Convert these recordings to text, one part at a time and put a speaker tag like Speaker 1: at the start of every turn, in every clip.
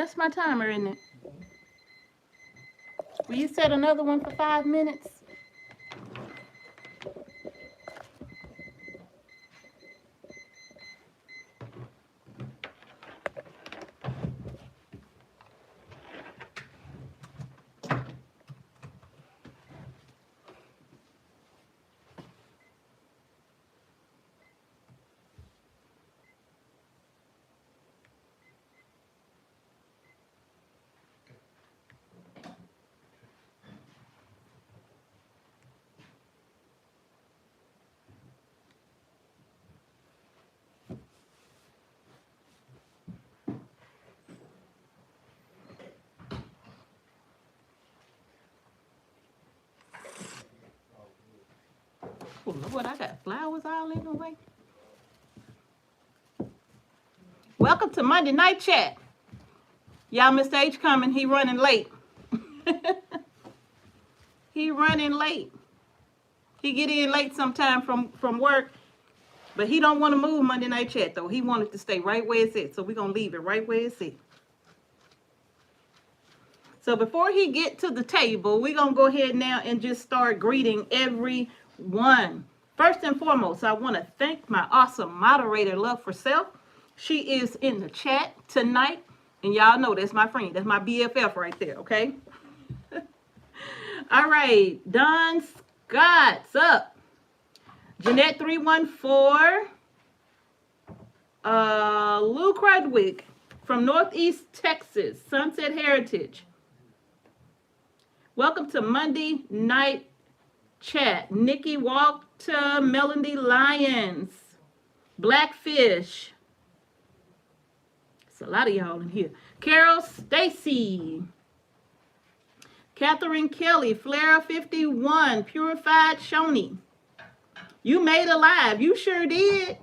Speaker 1: That's my timer, isn't it? Will you set another one for 5 minutes? Oh, Lord, I got flowers all in the way. Welcome to Monday Night Chat. Y'all, Mr. H coming. He running late. He running late. He get in late sometime from work, but he don't want to move Monday Night Chat, though. He wanted to stay right where it's at, so we're going to leave it right where it's at. So before he get to the table, we're going to go ahead now and just start greeting everyone. First and foremost, I want to thank my awesome moderator, Love for Self. She is in the chat tonight, and y'all know that's my friend. That's my BFF right there, okay? All right, Don Scott's up. Jeanette 314. Lou Cradwick from Northeast Texas, Sunset Heritage. Welcome to Monday Night Chat. Nikki Walter, Melody Lyons, Blackfish. It's a lot of y'all in here. Carol Stacy. Catherine Kelly, Flare 51, Purified Shoni. You made it live. You sure did.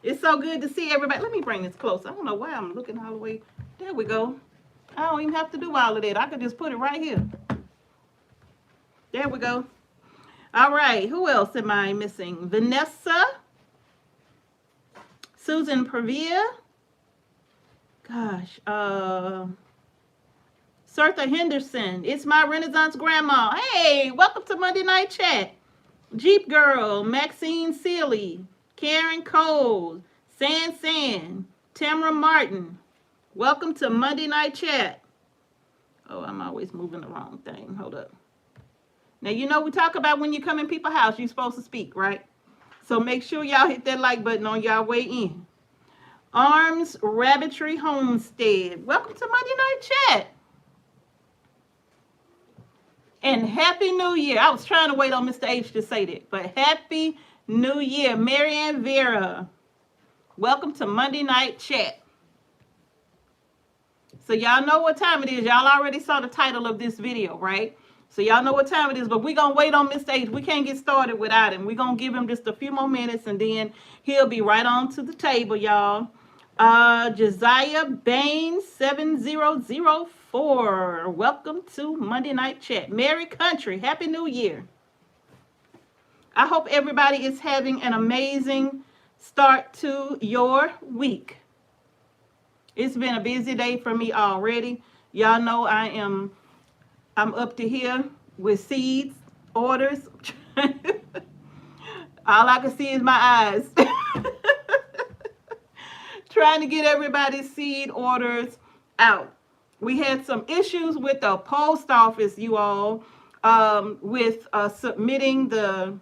Speaker 1: It's so good to see everybody. Let me bring this close. I don't know why I'm looking all the way. There we go. I don't even have to do all of that. I could just put it right here. There we go. All right. Who else am I missing? Vanessa. Susan Purvia. Gosh. Sertha Henderson. It's my Renaissance grandma. Hey, welcome to Monday Night Chat. Jeep Girl. Maxine Seeley. Karen Cole. San. Tamara Martin. Welcome to Monday Night Chat. Oh, I'm always moving the wrong thing. Hold up. Now, you know we talk about when you come in people's house, you're supposed to speak, right? So make sure y'all hit that like button on y'all way in. Arms Rabbitry Homestead. Welcome to Monday Night Chat. And Happy New Year. I was trying to wait on Mr. H to say that, but Happy New Year. Marianne Vera. Welcome to Monday Night Chat. So y'all know what time it is. Y'all already saw the title of this video, right? So y'all know what time it is, but we're going to wait on Mr. H. We can't get started without him. We're going to give him just a few more minutes, and then he'll be right on to the table, y'all. Josiah Bain 7004. Welcome to Monday Night Chat. Merry Country. Happy New Year. I hope everybody is having an amazing start to your week. It's been a busy day for me already. Y'all know I'm up to here with seeds, orders. All I can see is my eyes. Trying to get everybody's seed orders out. We had some issues with the post office, you all, with submitting the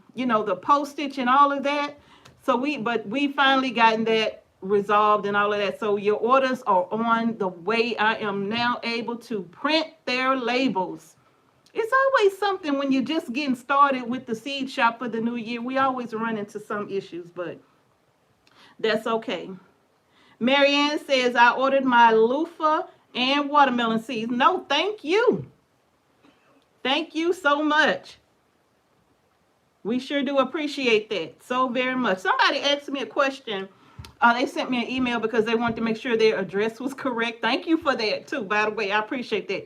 Speaker 1: postage and all of that. So we finally gotten that resolved and all of that. So your orders are on the way. I am now able to print their labels. It's always something when you're just getting started with the seed shop for the new year. We always run into some issues, but that's okay. Marianne says, I ordered my loofah and watermelon seeds. No, thank you. Thank you so much. We sure do appreciate that so very much. Somebody asked me a question. They sent me an email because they wanted to make sure their address was correct. Thank you for that too, by the way. I appreciate that.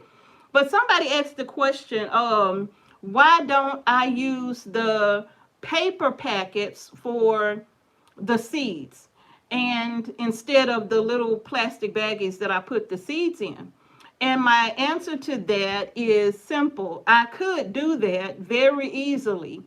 Speaker 1: But somebody asked the question, why don't I use the paper packets for the seeds? and instead of the little plastic baggies that I put the seeds in. And my answer to that is simple. I could do that very easily,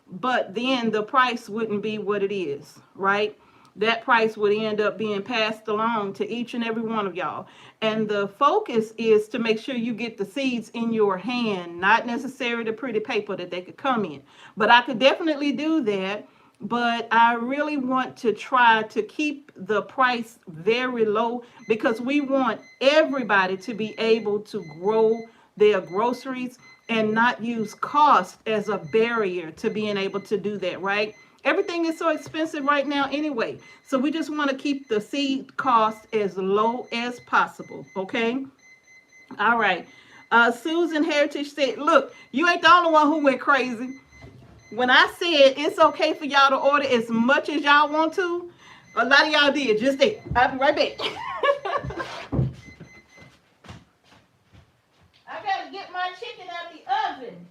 Speaker 1: but then the price wouldn't be what it is, right? That price would end up being passed along to each and every one of y'all. And the focus is to make sure you get the seeds in your hand, not necessarily the pretty paper that they could come in. But I could definitely do that. But I really want to try to keep the price very low because we want everybody to be able to grow their groceries and not use cost as a barrier to being able to do that, right? Everything is so expensive right now anyway. So we just want to keep the seed cost as low as possible, okay? All right. Susan Heritage said, look, you ain't the only one who went crazy. When I said it's okay for y'all to order as much as y'all want to, a lot of y'all did just that. I'll be right back. I gotta get my chicken out the oven.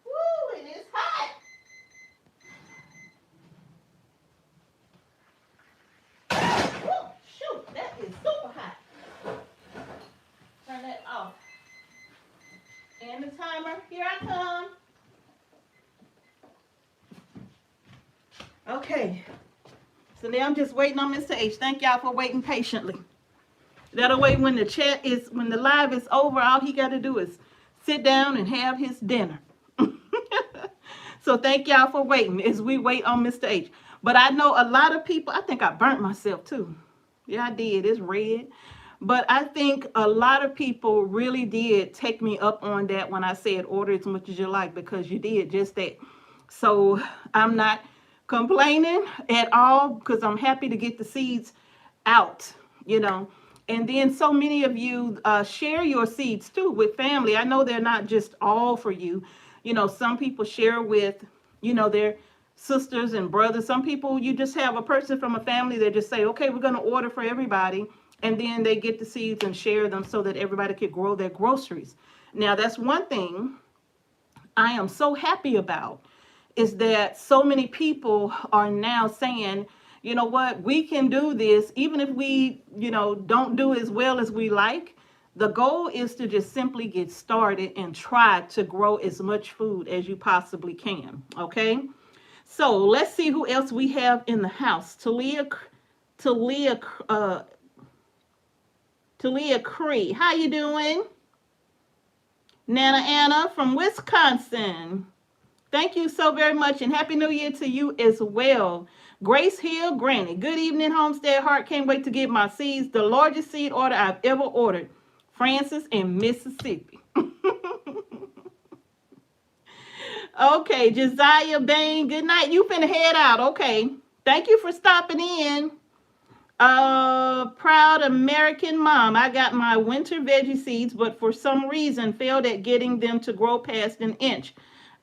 Speaker 1: Woo, it is hot. Woo, shoot, that is super hot. Turn that off. And the timer, here I come. Okay, so now I'm just waiting on Mr. H. Thank y'all for waiting patiently. That way when the live is over, all he got to do is sit down and have his dinner. So thank y'all for waiting as we wait on Mr. H. But I know a lot of people, I think I burnt myself too. Yeah, I did. It's red. But I think a lot of people really did take me up on that when I said order as much as you like, because you did just that. So I'm not complaining at all because I'm happy to get the seeds out, you know. And then so many of you share your seeds too with family. I know they're not just all for you. You know, some people share with, you know, their sisters and brothers. Some people, you just have a person from a family that just say, okay, we're going to order for everybody. And then they get the seeds and share them so that everybody can grow their groceries. Now, that's one thing I am so happy about, is that so many people are now saying, you know what, we can do this, even if we, you know, don't do as well as we like. The goal is to just simply get started and try to grow as much food as you possibly can, okay? So let's see who else we have in the house. Talia Cree, how you doing? Nana Anna from Wisconsin. Thank you so very much, and Happy New Year to you as well. Grace Hill Granny, good evening, Homestead Heart. Can't wait to get my seeds. The largest seed order I've ever ordered. Francis in Mississippi. Okay, Josiah Bain, good night. You finna head out. Okay. Thank you for stopping in. Proud American mom. I got my winter veggie seeds, but for some reason failed at getting them to grow past an inch.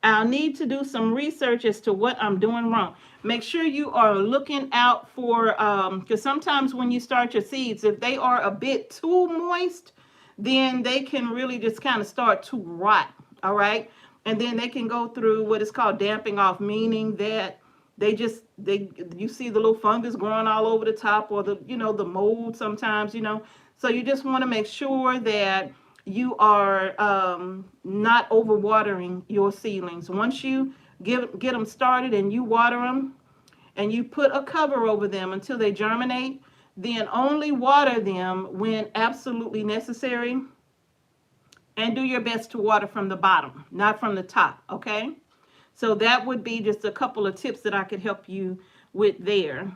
Speaker 1: I'll need to do some research as to what I'm doing wrong. Make sure you are looking out for, because sometimes when you start your seeds, if they are a bit too moist, then they can really just kind of start to rot, all right? And then they can go through what is called damping off, meaning that you see the little fungus growing all over the top, or the, you know, the mold sometimes, you know. So you just want to make sure that you are not overwatering your seedlings. Once you get them started and you water them and you put a cover over them until they germinate, then only water them when absolutely necessary, and do your best to water from the bottom, not from the top, okay? So that would be just a couple of tips that I could help you with there.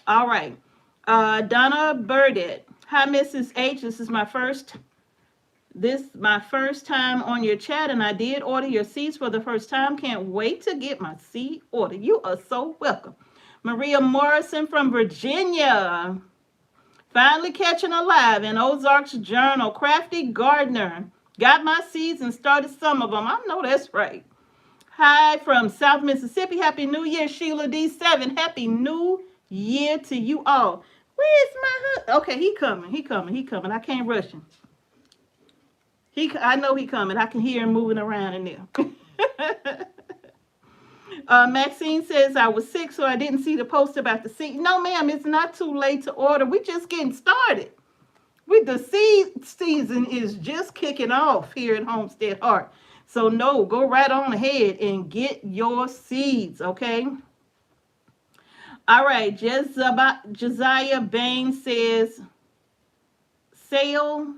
Speaker 1: All right. Donna Burdett. Hi, Mrs. H. This is my first time on your chat, and I did order your seeds for the first time. Can't wait to get my seed order. You are so welcome. Maria Morrison from Virginia. Finally catching a live in Ozarks Journal. Crafty Gardener. Got my seeds and started some of them. I know that's right. Hi from South Mississippi. Happy New Year, Sheila D7. Happy New Year to you all. Where's my husband? Okay, he coming. I can't rush him. I know he coming. I can hear him moving around in there. Maxine says, I was sick, so I didn't see the post about the seed. No, ma'am, it's not too late to order. We're just getting started. The seed season is just kicking off here at Homestead Heart. So, no, go right on ahead and get your seeds, okay? All right, Josiah Bain says, sale,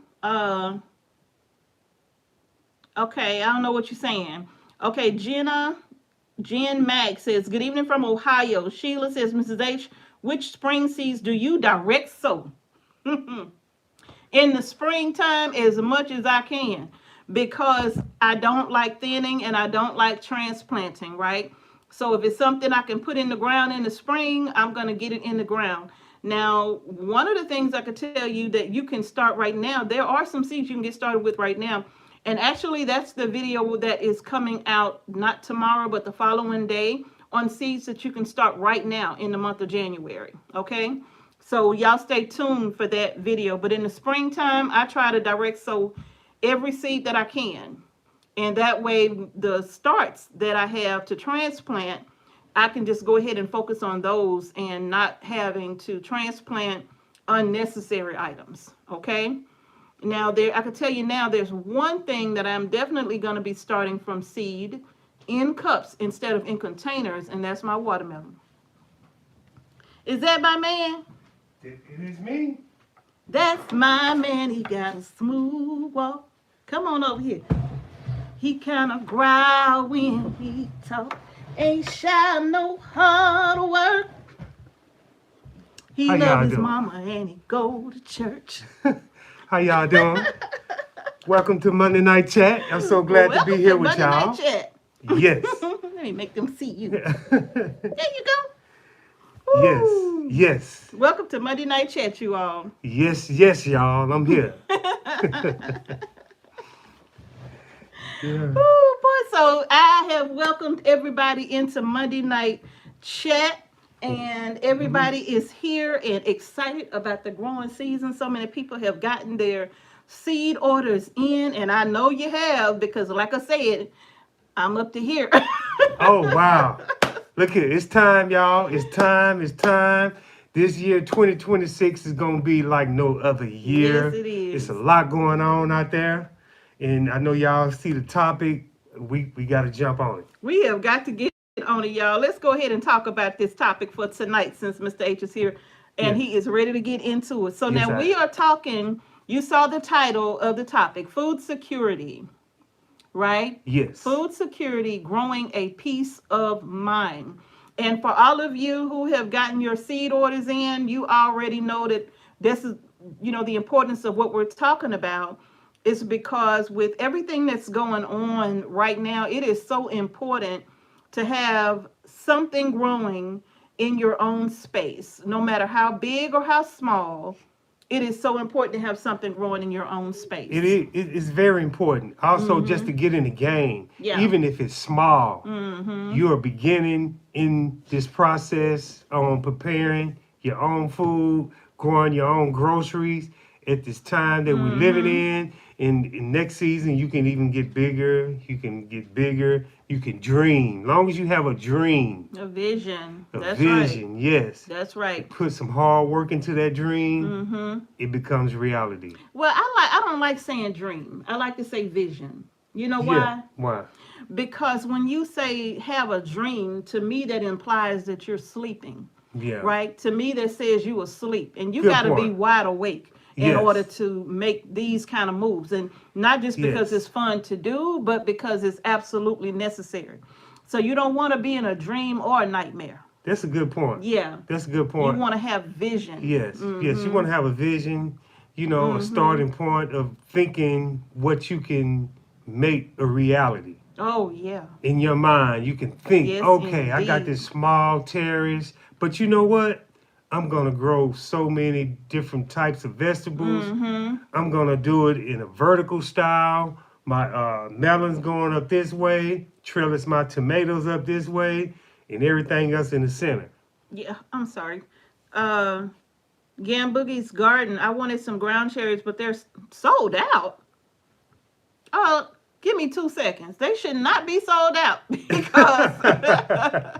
Speaker 1: okay, I don't know what you're saying. Okay, Jen Mack says, good evening from Ohio. Sheila says, Mrs. H, which spring seeds do you direct sow? In the springtime, as much as I can, because I don't like thinning and I don't like transplanting, right? So if it's something I can put in the ground in the spring, I'm going to get it in the ground. Now, one of the things I could tell you that you can start right now, there are some seeds you can get started with right now. And actually, that's the video that is coming out not tomorrow, but the following day on seeds that you can start right now in the month of January. Okay? So y'all stay tuned for that video. But in the springtime, I try to direct sow every seed that I can. And that way, the starts that I have to transplant, I can just go ahead and focus on those and not having to transplant unnecessary items. Okay? Now, I can tell you now, there's one thing that I'm definitely going to be starting from seed in cups instead of in containers, and that's my watermelon. Is that my man?
Speaker 2: It is me.
Speaker 1: That's my man. He got a smooth walk. Come on over here. He kind of growl when he talk. Ain't shy, no hard work. He love his mama and he go to church.
Speaker 2: How y'all doing? Welcome to Monday Night Chat. I'm so glad to be here with y'all.
Speaker 1: Monday Night Chat.
Speaker 2: Yes.
Speaker 1: Let me make them see you. There you go.
Speaker 2: Yes, yes.
Speaker 1: Welcome to Monday Night Chat, you all.
Speaker 2: Yes, yes, y'all. I'm here.
Speaker 1: Yeah. Oh boy, so I have welcomed everybody into Monday Night Chat, and everybody is here and excited about the growing season. So many people have gotten their seed orders in, and I know you have, because like I said, I'm up to here.
Speaker 2: Oh wow. Look here, it's time, y'all. It's time. This year, 2026, is going to be like no other year.
Speaker 1: Yes, it is.
Speaker 2: It's a lot going on out there. And I know y'all see the topic. We got to jump on it.
Speaker 1: We have got to get on it, y'all. Let's go ahead and talk about this topic for tonight, since Mr. H is here and he is ready to get into it. So now we are talking, you saw the title of the topic, food security. Right?
Speaker 2: Yes.
Speaker 1: Food security, growing a peace of mind. And for all of you who have gotten your seed orders in, you already know that this is, the importance of what we're talking about is because with everything that's going on right now, it is so important to have something growing in your own space, no matter how big or how small. It is so important to have something growing in your own space.
Speaker 2: It's very important. Also, just to get in the game, even if it's small, you are beginning in this process on preparing your own food, growing your own groceries at this time that we're living in. In next season, you can even get bigger. You can get bigger. You can dream. As long as you have a dream.
Speaker 1: A vision. That's
Speaker 2: vision,
Speaker 1: right.
Speaker 2: Yes.
Speaker 1: That's right.
Speaker 2: Put some hard work into that dream. It becomes reality.
Speaker 1: Well, I don't like saying dream. I like to say vision. You know why?
Speaker 2: Yeah. Why?
Speaker 1: Because when you say have a dream, to me that implies that you're sleeping.
Speaker 2: Yeah.
Speaker 1: Right? To me that says you asleep. And you got to be wide awake in order to make these kind of moves. And not just because it's fun to do, but because it's absolutely necessary. So you don't want to be in a dream or a nightmare.
Speaker 2: That's a good point.
Speaker 1: Yeah.
Speaker 2: That's a good point.
Speaker 1: You want to have vision.
Speaker 2: Yes. Yes, you want to have a vision, a starting point of thinking what you can make a reality.
Speaker 1: Oh, yeah.
Speaker 2: In your mind, you can think, okay, I got this small terrace, but you know what? I'm going to grow so many different types of vegetables. I'm going to do it in a vertical style. My melon's going up this way, trellis my tomatoes up this way, and everything else in the center.
Speaker 1: Yeah, I'm sorry. Gamboogie's Garden. I wanted some ground cherries, but they're sold out. Give me 2 seconds. They should not be sold out because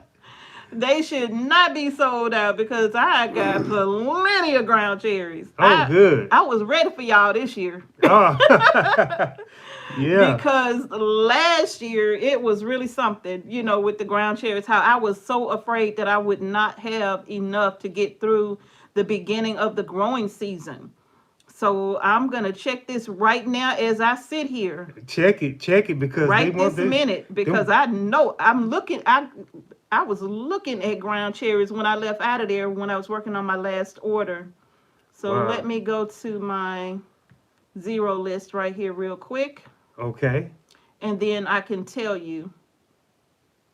Speaker 1: they should not be sold out because I got plenty of ground cherries.
Speaker 2: Oh, good.
Speaker 1: I was ready for y'all this year.
Speaker 2: Oh. Yeah.
Speaker 1: Because last year it was really something, with the ground cherries, how I was so afraid that I would not have enough to get through the beginning of the growing season. So I'm going to check this right now as I sit here.
Speaker 2: Check it because
Speaker 1: because I know I'm looking. I was looking at ground cherries when I left out of there when I was working on my last order. So Let me go to my zero list right here real quick.
Speaker 2: Okay.
Speaker 1: And then I can tell you.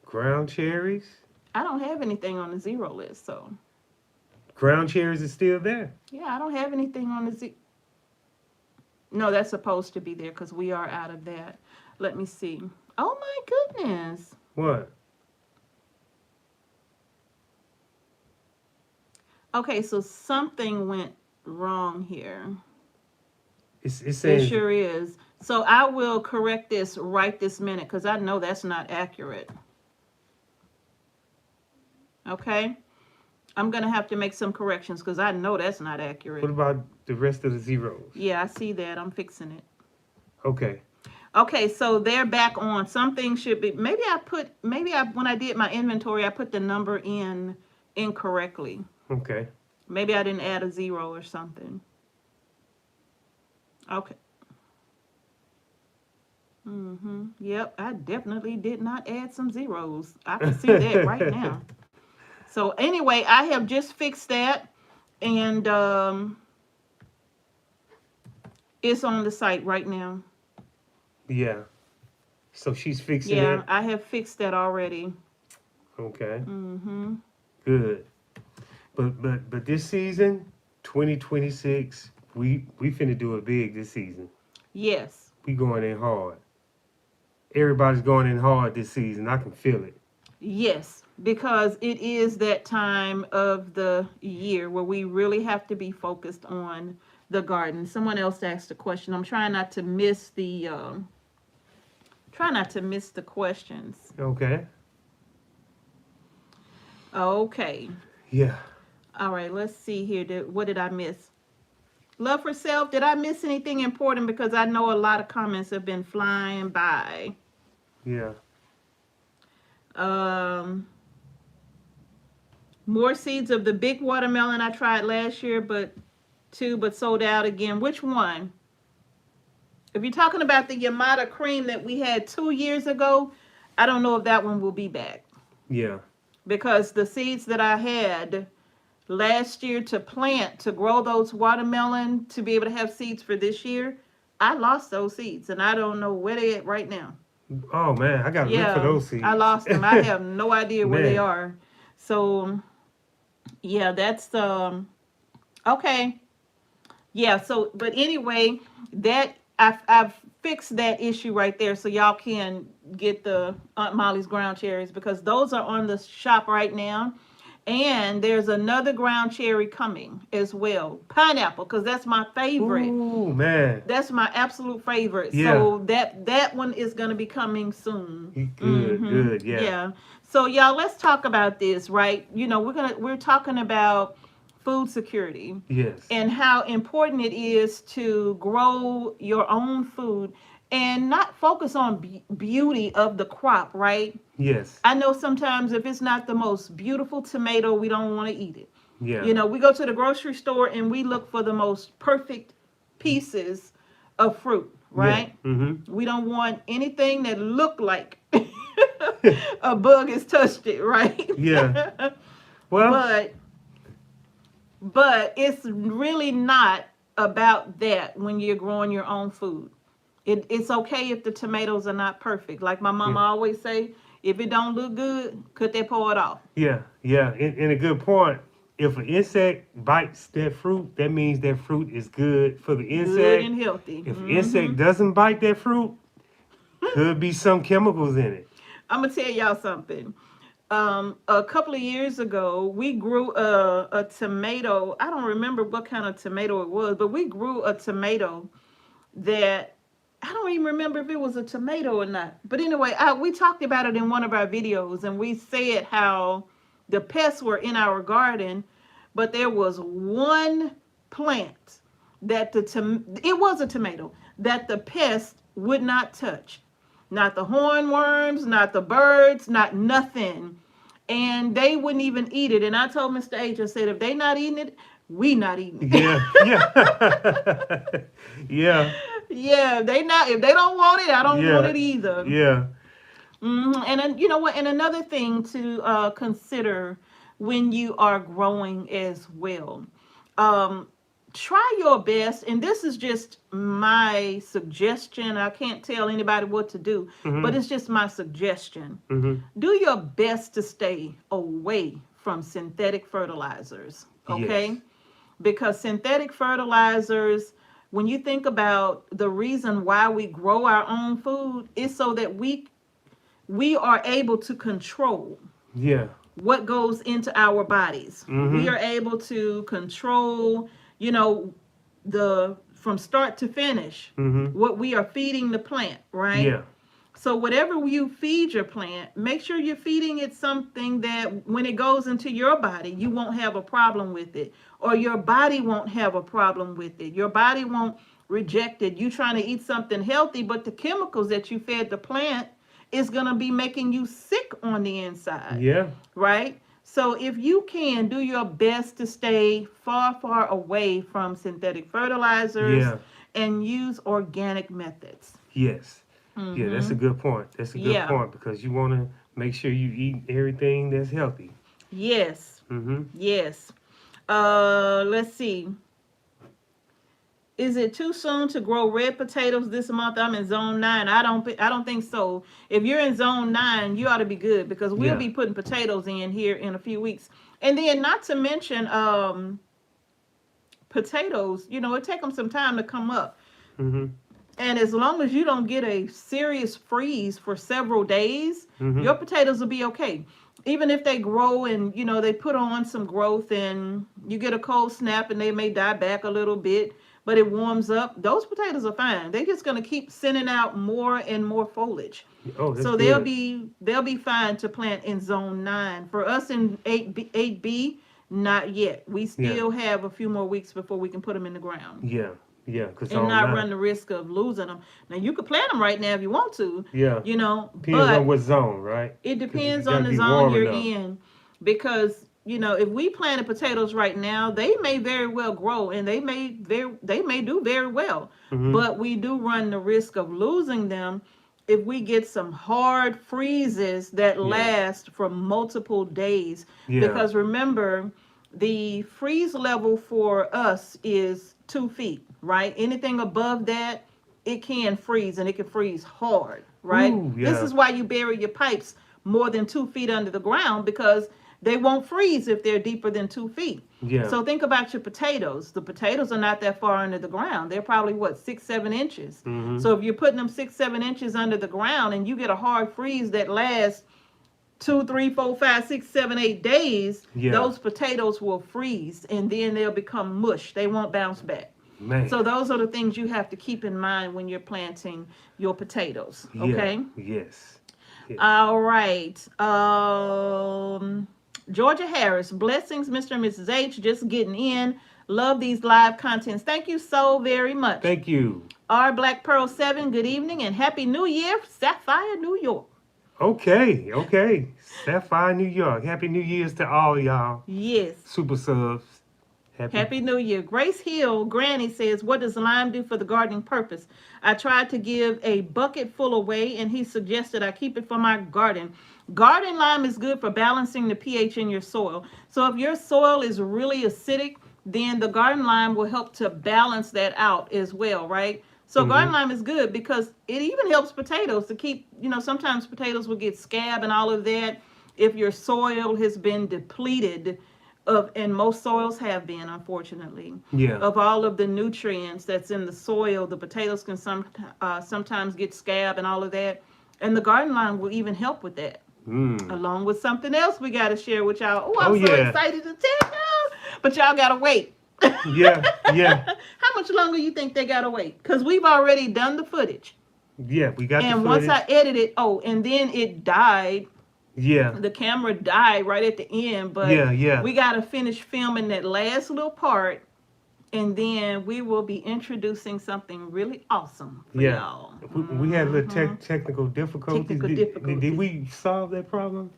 Speaker 2: Ground cherries?
Speaker 1: I don't have anything on the zero list, so.
Speaker 2: Ground cherries is still there.
Speaker 1: Yeah, I don't have anything on the zero. No, that's supposed to be there because we are out of that. Let me see. Oh my goodness.
Speaker 2: What?
Speaker 1: Okay, so something went wrong here.
Speaker 2: It
Speaker 1: sure is. So I will correct this right this minute because I know that's not accurate. Okay? I'm going to have to make some corrections because I know that's not accurate.
Speaker 2: What about the rest of the zeros?
Speaker 1: Yeah, I see that. I'm fixing it.
Speaker 2: Okay.
Speaker 1: Okay, so they're back on. Something should be, when I did my inventory, I put the number in incorrectly.
Speaker 2: Okay.
Speaker 1: Maybe I didn't add a zero or something. Okay. Yep, I definitely did not add some zeros. I can see that right now. So anyway, I have just fixed that, and it's on the site right now.
Speaker 2: Yeah. So she's fixing it?
Speaker 1: Yeah, I have fixed that already.
Speaker 2: Okay. Good. But this season, 2026, we finna do it big this season.
Speaker 1: Yes.
Speaker 2: We going in hard. Everybody's going in hard this season. I can feel it.
Speaker 1: Yes, because it is that time of the year where we really have to be focused on the garden. Someone else asked a question. I'm trying not to miss the questions.
Speaker 2: Okay.
Speaker 1: Okay.
Speaker 2: Yeah.
Speaker 1: All right, let's see here. What did I miss? Love for self. Did I miss anything important? Because I know a lot of comments have been flying by.
Speaker 2: Yeah.
Speaker 1: More seeds of the big watermelon I tried last year, but sold out again. Which one? If you're talking about the Yamada cream that we had 2 years ago, I don't know if that one will be back.
Speaker 2: Yeah.
Speaker 1: Because the seeds that I had last year to plant, to grow those watermelon, to be able to have seeds for this year, I lost those seeds, and I don't know where they're at right now.
Speaker 2: Oh, man, I got to look for those seeds.
Speaker 1: I lost them. I have no idea where they are. So, yeah, that's, okay. Yeah, so, but anyway, that, I've fixed that issue right there so y'all can get the Aunt Molly's ground cherries because those are on the shop right now. And there's another ground cherry coming as well. Pineapple, because that's my favorite.
Speaker 2: Ooh, man.
Speaker 1: That's my absolute favorite.
Speaker 2: Yeah.
Speaker 1: So that one is going to be coming soon.
Speaker 2: Good, yeah.
Speaker 1: Yeah. So y'all, let's talk about this, right? We're talking about food security.
Speaker 2: Yes.
Speaker 1: And how important it is to grow your own food and not focus on beauty of the crop, right?
Speaker 2: Yes.
Speaker 1: I know sometimes if it's not the most beautiful tomato, we don't want to eat it.
Speaker 2: Yeah.
Speaker 1: We go to the grocery store and we look for the most perfect pieces of fruit, right?
Speaker 2: Yeah.
Speaker 1: We don't want anything that look like a bug has touched it, right?
Speaker 2: Yeah. Well,
Speaker 1: but it's really not about that when you're growing your own food. It's okay if the tomatoes are not perfect. Like my mama always say, if it don't look good, cut that part off.
Speaker 2: Yeah. And a good point. If an insect bites that fruit, that means that fruit is good for the insect.
Speaker 1: Good and healthy.
Speaker 2: If an insect doesn't bite that fruit, could be some chemicals in it.
Speaker 1: I'm going to tell y'all something. A couple of years ago, we grew a tomato. I don't remember what kind of tomato it was, but we grew a tomato that I don't even remember if it was a tomato or not. But anyway, we talked about it in one of our videos, and we said how the pests were in our garden, but there was one plant that it was a tomato that the pest would not touch. Not the hornworms, not the birds, not nothing. And they wouldn't even eat it. And I told Mr. H, I said, if they not eating it, we not eating it.
Speaker 2: Yeah. Yeah.
Speaker 1: Yeah, if they don't want it, I don't want it either.
Speaker 2: Yeah.
Speaker 1: And then, you know what? And another thing to consider when you are growing as well. Try your best, and this is just my suggestion. I can't tell anybody what to do, but it's just my suggestion. Do your best to stay away from synthetic fertilizers, okay? Yes. Because synthetic fertilizers, when you think about the reason why we grow our own food, is so that we are able to control what goes into our bodies. We are able to control, you know, from start to finish, what we are feeding the plant, right? Yeah. So whatever you feed your plant, make sure you're feeding it something that when it goes into your body, you won't have a problem with it, or your body won't have a problem with it. Your body won't reject it. You trying to eat something healthy, but the chemicals that you fed the plant is going to be making you sick on the inside. Yeah. Right? So if you can, do your best to stay far, far away from synthetic fertilizers and use organic methods. Yes. Yeah, that's a good point. That's a good point, because you want to make sure you eat everything that's healthy. Yes. Yes. Let's see. Is it too soon to grow red potatoes this month? I'm in zone 9. I don't think so. If you're in zone 9, you ought to be good, because we'll be putting potatoes in here in a few weeks. And then not to mention potatoes, you know, it takes them some time to come up. And as long as you don't get a serious freeze for several days, your potatoes will be okay. Even if they grow and, you know, they put on some growth and you get a cold snap and they may die back a little bit, but it warms up, those potatoes are fine. They're just going to keep sending out more and more foliage. Oh, so they'll be fine to plant in zone 9. For us in 8B, not yet. We still have a few more weeks before we can put them in the ground. Yeah. Yeah, and not run the risk of losing them. Now, you could plant them right now if you want to. Yeah. You know, depends on what zone, right? It depends on the zone you're in. Because, you know, if we planted potatoes right now, they may very well grow and they may do very well. But we do run the risk of losing them if we get some hard freezes that last for multiple days. Because remember, the freeze level for us is 2 feet, right? Anything above that, it can freeze, and it can freeze hard, right? Ooh, this is why you bury your pipes more than 2 feet under the ground, because they won't freeze if they're deeper than 2 feet. So think about your potatoes. The potatoes are not that far under the ground. They're probably, 6-7 inches. So if you're putting them 6-7 inches under the ground and you get a hard freeze that lasts 2, 3, 4, 5, 6, 7, 8 days, those potatoes will freeze, and then they'll become mush. They won't bounce back. Man. So those are the things you have to keep in mind when you're planting your potatoes. Okay? Yes. All right. Georgia Harris, blessings, Mr. and Mrs. H. Just getting in. Love these live contents. Thank you so very much. Thank you. R. Black Pearl 7, good evening and Happy New Year, Sapphire, New York. Okay. Sapphire, New York. Happy New Year's to all y'all. Yes. Super subs. Happy New Year. Grace Hill, Granny says, what does lime do for the gardening purpose? I tried to give a bucket full away, and he suggested I keep it for my garden. Garden lime is good for balancing the pH in your soil. So if your soil is really acidic, then the garden lime will help to balance that out as well, right? So garden lime is good because it even helps potatoes to keep, you know, sometimes potatoes will get scab and all of that if your soil has been depleted of, and most soils have been, unfortunately, of all of the nutrients that's in the soil. The potatoes can sometimes get scab and all of that. And the garden lime will even help with that. Along with something else we got to share with y'all. Oh, I'm so excited to tell y'all. But y'all got to wait.
Speaker 2: Yeah, yeah,
Speaker 1: How much longer you think they gotta wait? Because we've already done the footage.
Speaker 2: yeah. We got
Speaker 1: And
Speaker 2: the
Speaker 1: once
Speaker 2: footage.
Speaker 1: I edited, and then it died.
Speaker 2: Yeah,
Speaker 1: The camera died right at the end, but
Speaker 2: yeah, yeah,
Speaker 1: we gotta finish filming that last little part, and then we will be introducing something really awesome for
Speaker 2: yeah.
Speaker 1: y'all.
Speaker 2: We had a little
Speaker 1: Mhm.
Speaker 2: technical difficulties.
Speaker 1: Technical
Speaker 2: Did
Speaker 1: difficulties.
Speaker 2: we solve that problem?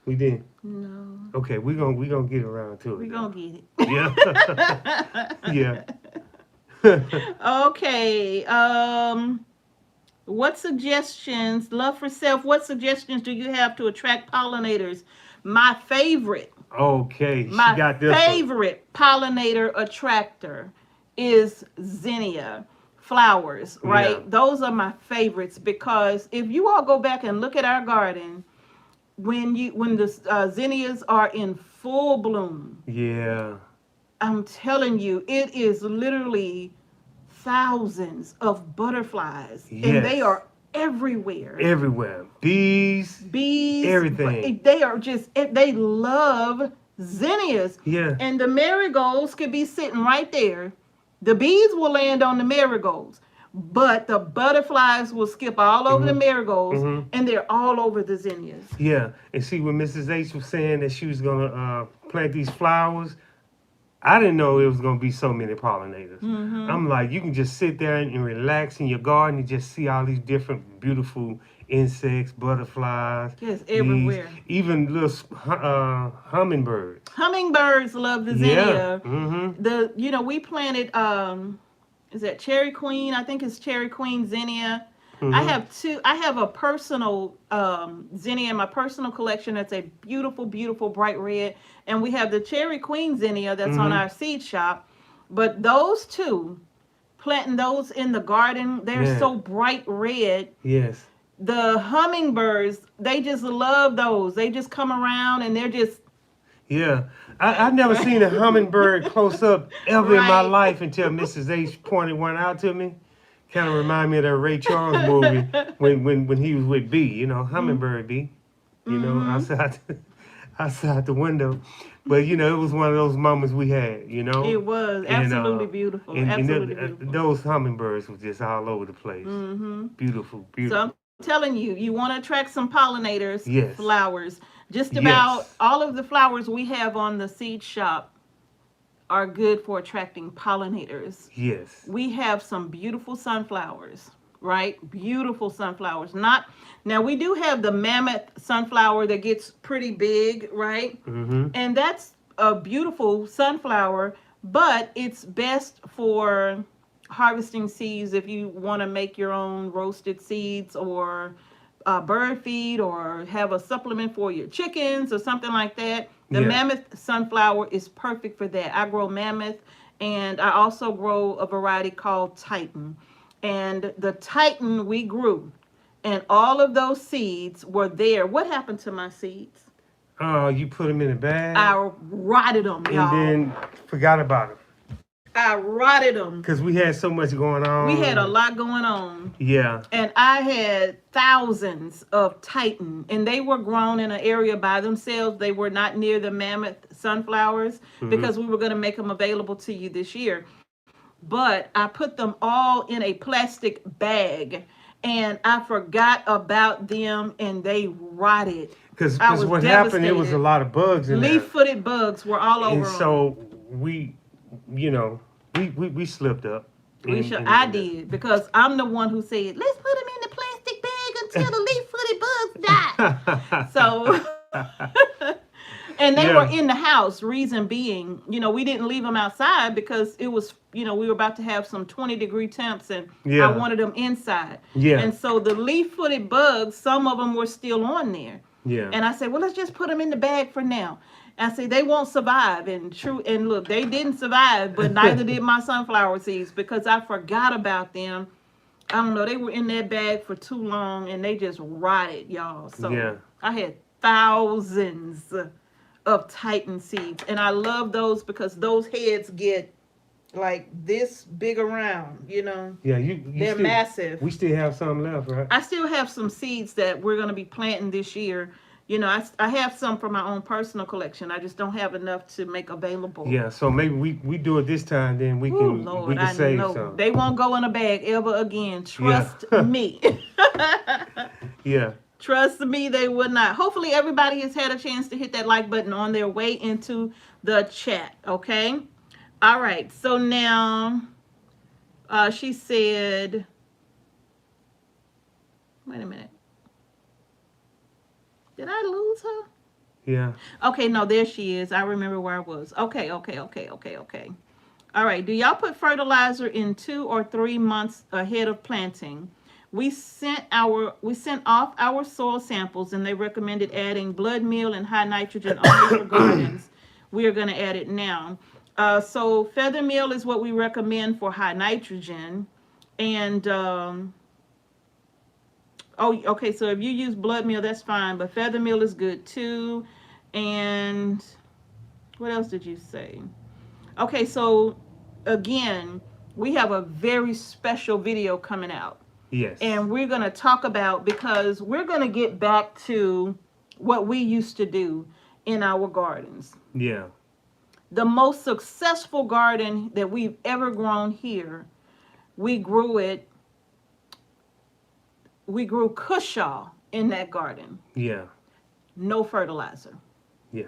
Speaker 2: We did.
Speaker 1: No,
Speaker 2: Okay, we gonna get around to
Speaker 1: we
Speaker 2: it
Speaker 1: gonna
Speaker 2: though.
Speaker 1: get
Speaker 2: Yeah, yeah.
Speaker 1: it. Okay. What suggestions, love for self, what suggestions do you have to attract pollinators? My favorite,
Speaker 2: Okay, she
Speaker 1: my
Speaker 2: got this one.
Speaker 1: favorite pollinator attractor is zinnia flowers,
Speaker 2: Yeah,
Speaker 1: right? Those are my favorites because if you all go back and look at our garden, when the zinnias are in full bloom,
Speaker 2: yeah.
Speaker 1: I'm telling you, it is literally thousands of butterflies, and they
Speaker 2: Yes.
Speaker 1: are everywhere.
Speaker 2: Everywhere. Bees,
Speaker 1: Bees,
Speaker 2: everything.
Speaker 1: they are just, they love zinnias.
Speaker 2: Yeah.
Speaker 1: And the marigolds could be sitting right there. The bees will land on the marigolds, but the butterflies will skip all over the
Speaker 2: Mm-hmm.
Speaker 1: marigolds,
Speaker 2: Mm-hmm.
Speaker 1: and they're all over the zinnias.
Speaker 2: Yeah. And see, when Mrs. H was saying that she was gonna plant these flowers, I didn't know it was gonna be so many pollinators.
Speaker 1: Mm-hmm.
Speaker 2: I'm like, you can just sit there and relax in your garden and just see all these different beautiful insects, butterflies,
Speaker 1: Yes,
Speaker 2: bees,
Speaker 1: everywhere.
Speaker 2: even little hummingbirds.
Speaker 1: Hummingbirds love the
Speaker 2: Yeah.
Speaker 1: zinnia.
Speaker 2: Mm-hmm.
Speaker 1: We planted is that Cherry Queen? I think it's Cherry Queen zinnia.
Speaker 2: Mm-hmm.
Speaker 1: I have a personal zinnia in my personal collection that's a beautiful, beautiful bright red. And we have the Cherry Queen zinnia that's on
Speaker 2: Mm-hmm.
Speaker 1: our seed shop. But those two, planting those in the garden, they're
Speaker 2: Man.
Speaker 1: so bright red.
Speaker 2: Yes.
Speaker 1: The hummingbirds, they just love those. They just come around and they're just
Speaker 2: Yeah. I've never seen a hummingbird close up ever in my
Speaker 1: right.
Speaker 2: life until Mrs. H pointed one out to me. Kind of remind me of that Ray Charles movie when he was with B, hummingbird B, outside outside the window. But it was one of those moments we had,
Speaker 1: It was
Speaker 2: and
Speaker 1: absolutely beautiful.
Speaker 2: and,
Speaker 1: Absolutely
Speaker 2: and
Speaker 1: beautiful.
Speaker 2: those hummingbirds were just all over the place.
Speaker 1: Mm-hmm.
Speaker 2: Beautiful,
Speaker 1: So
Speaker 2: beautiful.
Speaker 1: I'm telling you, you want to attract some pollinators,
Speaker 2: Yes,
Speaker 1: flowers. Just about
Speaker 2: yes,
Speaker 1: all of the flowers we have on the seed shop are good for attracting pollinators.
Speaker 2: yes.
Speaker 1: We have some beautiful sunflowers, right? Beautiful sunflowers. Not now we do have the mammoth sunflower that gets pretty big, right?
Speaker 2: Mm-hmm.
Speaker 1: And that's a beautiful sunflower, but it's best for harvesting seeds if you want to make your own roasted seeds or bird feed or have a supplement for your chickens or something like that. The
Speaker 2: Yeah.
Speaker 1: mammoth sunflower is perfect for that. I grow mammoth, and I also grow a variety called Titan. And the Titan we grew, and all of those seeds were there. What happened to my seeds?
Speaker 2: Oh, you put them in a bag
Speaker 1: I rotted them,
Speaker 2: and
Speaker 1: y'all.
Speaker 2: then forgot about them.
Speaker 1: I rotted them.
Speaker 2: Because we had so much going on.
Speaker 1: We had a lot going on.
Speaker 2: Yeah.
Speaker 1: And I had thousands of Titan, and they were grown in an area by themselves. They were not near the mammoth sunflowers because we were going to make them available to you this year. But I put them all in a plastic bag, and I forgot about them, and they rotted.
Speaker 2: Because
Speaker 1: I was
Speaker 2: what happened, there was a
Speaker 1: devastated.
Speaker 2: lot of bugs in there.
Speaker 1: Leaf-footed bugs were all over
Speaker 2: And
Speaker 1: them.
Speaker 2: so we slipped up.
Speaker 1: I did, because I'm the one who said, let's put them in the plastic bag until the leaf-footed bugs die. So, and they were in the house. Reason being, we didn't leave them outside because it was, we were about to have some 20-degree temps, and I wanted them inside.
Speaker 2: Yeah.
Speaker 1: And so the leaf-footed bugs, some of them were still on there.
Speaker 2: Yeah.
Speaker 1: And I said, well, let's just put them in the bag for now. I said, they won't survive. And look, they didn't survive, but neither did my sunflower seeds because I forgot about them. I don't know, they were in that bag for too long and they just rotted, y'all. So I had thousands of Titan seeds. And I love those because those heads get like this big around, Yeah, they're massive.
Speaker 2: We still have some left, right?
Speaker 1: I still have some seeds that we're going to be planting this year. You know, I have some for my own personal collection. I just don't have enough to make available.
Speaker 2: Yeah, so maybe we do it this time, then we can
Speaker 1: Lord,
Speaker 2: we can
Speaker 1: I
Speaker 2: save
Speaker 1: know.
Speaker 2: some.
Speaker 1: They won't go in a bag ever again.
Speaker 2: Yeah.
Speaker 1: Trust me.
Speaker 2: Yeah.
Speaker 1: Trust me, they would not. Hopefully everybody has had a chance to hit that like button on their way into the chat, okay? All right, so now she said, wait a minute. Did I lose her?
Speaker 2: Yeah.
Speaker 1: Okay, no, there she is. I remember where I was. Okay. All right, do y'all put fertilizer in 2 or 3 months ahead of planting? We sent off our soil samples and they recommended adding blood meal and high nitrogen only for gardens. We are going to add it now. So feather meal is what we recommend for high nitrogen. And okay, so if you use blood meal, that's fine, but feather meal is good too. And what else did you say? Okay, so again, we have a very special video coming out.
Speaker 2: Yes.
Speaker 1: And we're going to talk about, because we're going to get back to what we used to do in our gardens.
Speaker 2: Yeah.
Speaker 1: The most successful garden that we've ever grown here, we grew cushaw in that garden.
Speaker 2: Yeah.
Speaker 1: No fertilizer.
Speaker 2: Yeah.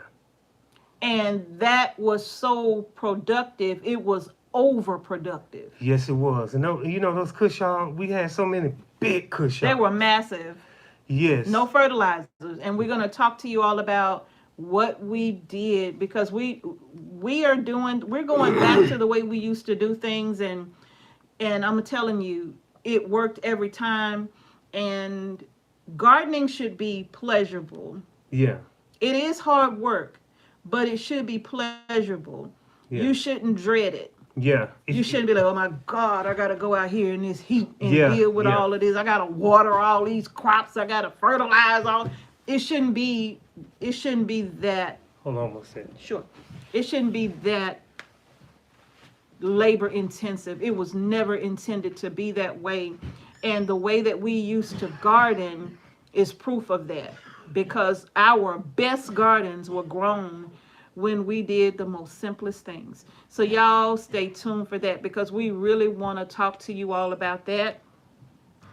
Speaker 1: And that was so productive. It was overproductive.
Speaker 2: Yes, it was. And you know those cushaw, we had so many big cushaw.
Speaker 1: They were massive.
Speaker 2: Yes.
Speaker 1: No fertilizers. And we're going to talk to you all about what we did, because we're going back to the way we used to do things, and I'm telling you, it worked every time. And gardening should be pleasurable.
Speaker 2: Yeah.
Speaker 1: It is hard work, but it should be pleasurable. Yeah. You shouldn't dread it.
Speaker 2: Yeah.
Speaker 1: You shouldn't be like, oh my God, I got to go out here in this heat and deal with all of this. I got to water all these crops. I got to fertilize all. It shouldn't be that.
Speaker 2: Hold on one second.
Speaker 1: Sure. It shouldn't be that labor intensive. It was never intended to be that way. And the way that we used to garden is proof of that, because our best gardens were grown when we did the most simplest things. So y'all stay tuned for that, because we really want to talk to you all about that.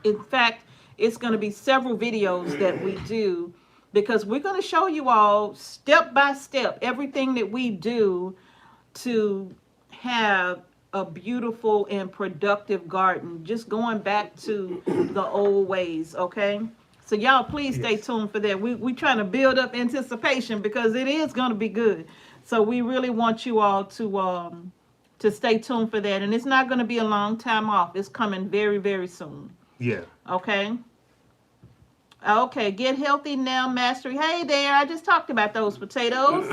Speaker 1: In fact, it's going to be several videos that we do, because we're going to show you all step by step everything that we do to have a beautiful and productive garden, just going back to the old ways, okay? So y'all please stay tuned for that. We trying to build up anticipation, because it is going to be good. So we really want you all to stay tuned for that. And it's not going to be a long time off. It's coming very, very soon.
Speaker 2: Yeah.
Speaker 1: Okay. Okay, get healthy now, mastery. Hey there, I just talked about those potatoes.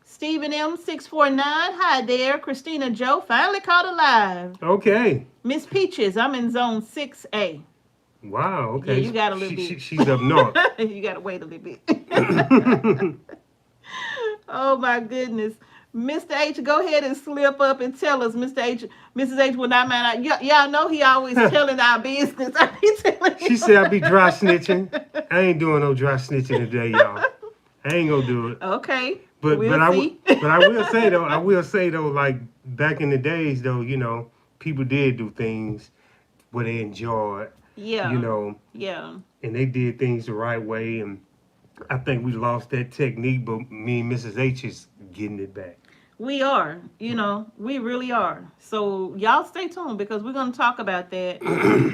Speaker 1: Stephen M649, hi there. Christina Joe, finally caught alive.
Speaker 2: Okay.
Speaker 1: Miss Peaches, I'm in zone 6A.
Speaker 2: Wow, okay.
Speaker 1: Yeah, you got a little bit.
Speaker 2: She's up north.
Speaker 1: You got to wait a little bit. Oh, my goodness. Mr. H, go ahead and slip up and tell us. Mrs. H will not mind. Y'all know he always telling our business.
Speaker 2: She said I be dry snitching. I ain't doing no dry snitching today, y'all. I ain't gonna do it.
Speaker 1: Okay.
Speaker 2: But I will say though, like back in the days though, you know, people did do things where they enjoyed.
Speaker 1: Yeah.
Speaker 2: You know.
Speaker 1: Yeah.
Speaker 2: And they did things the right way, and I think we lost that technique, but me and Mrs. H is getting it back.
Speaker 1: We are, you know, we really are. So y'all stay tuned, because we're going to talk about that.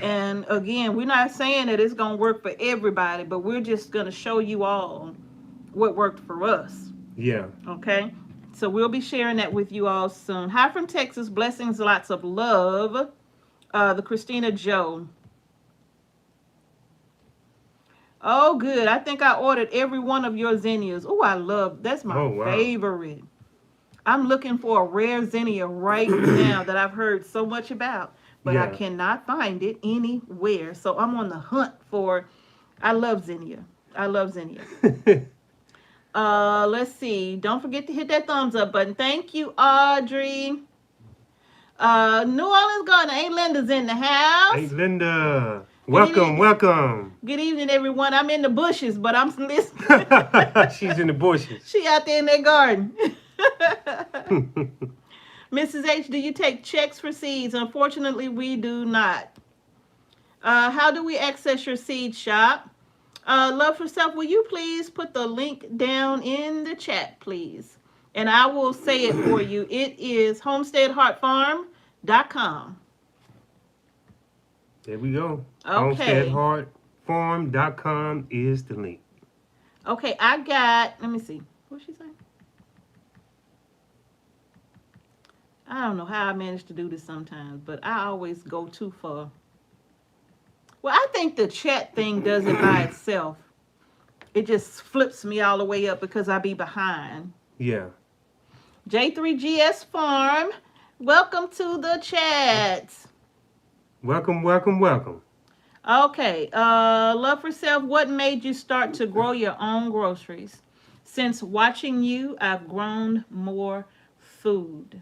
Speaker 1: And again, we're not saying that it's going to work for everybody, but we're just going to show you all what worked for us.
Speaker 2: Yeah.
Speaker 1: Okay. So we'll be sharing that with you all soon. Hi from Texas. Blessings, lots of love. The Christina Joe. Oh, good. I think I ordered every one of your zinnias. Oh, I love, that's my favorite. I'm looking for a rare zinnia right now that I've heard so much about, but I cannot find it anywhere. So I'm on the hunt for, I love zinnia. I love zinnia. Let's see. Don't forget to hit that thumbs up button. Thank you, Audrey. New Orleans Garden. Aunt Linda's in the house.
Speaker 2: Aunt Linda. Welcome, welcome.
Speaker 1: Good evening, everyone. I'm in the bushes, but I'm listening.
Speaker 2: She's in the bushes.
Speaker 1: She out there in that garden. Mrs. H, do you take checks for seeds? Unfortunately, we do not. How do we access your seed shop? Love for Self, will you please put the link down in the chat, please? And I will say it for you. It is homesteadheartfarm.com.
Speaker 2: There we go.
Speaker 1: Okay.
Speaker 2: Homesteadheartfarm.com is the link.
Speaker 1: Okay, I got, let me see. What's she saying? I don't know how I manage to do this sometimes, but I always go too far. Well, I think the chat thing does it by itself. It just flips me all the way up because I be behind.
Speaker 2: Yeah.
Speaker 1: J3GS Farm, welcome to the chat.
Speaker 2: Welcome, welcome, welcome.
Speaker 1: Okay, Love for Self, what made you start to grow your own groceries? Since watching you, I've grown more food.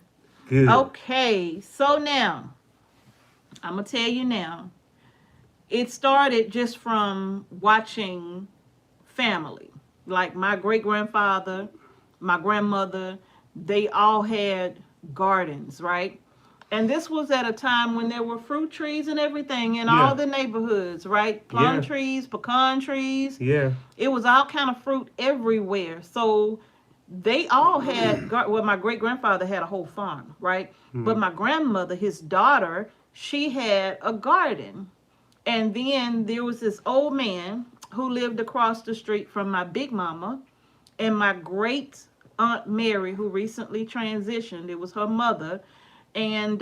Speaker 2: Good.
Speaker 1: Okay, so now, I'm going to tell you now. It started just from watching family. Like my great-grandfather, my grandmother, they all had gardens, right? And this was at a time when there were fruit trees and everything in all the neighborhoods, right? Plum trees, pecan trees.
Speaker 2: Yeah.
Speaker 1: It was all kind of fruit everywhere. So they all had, well, my great-grandfather had a whole farm, right? But my grandmother, his daughter, she had a garden. And then there was this old man who lived across the street from my big mama and my great Aunt Mary, who recently transitioned. It was her mother. And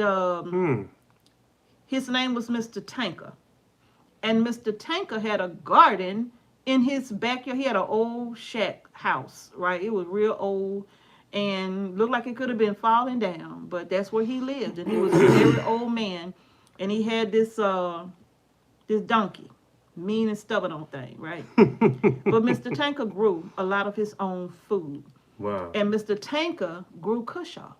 Speaker 1: his name was Mr. Tanker. And Mr. Tanker had a garden in his backyard. He had an old shack house, right? It was real old and looked like it could have been falling down. But that's where he lived. And he was a very old man. And he had this donkey, mean and stubborn old thing, right? But Mr. Tanker grew a lot of his own food.
Speaker 2: Wow.
Speaker 1: And Mr. Tanker grew cushaw.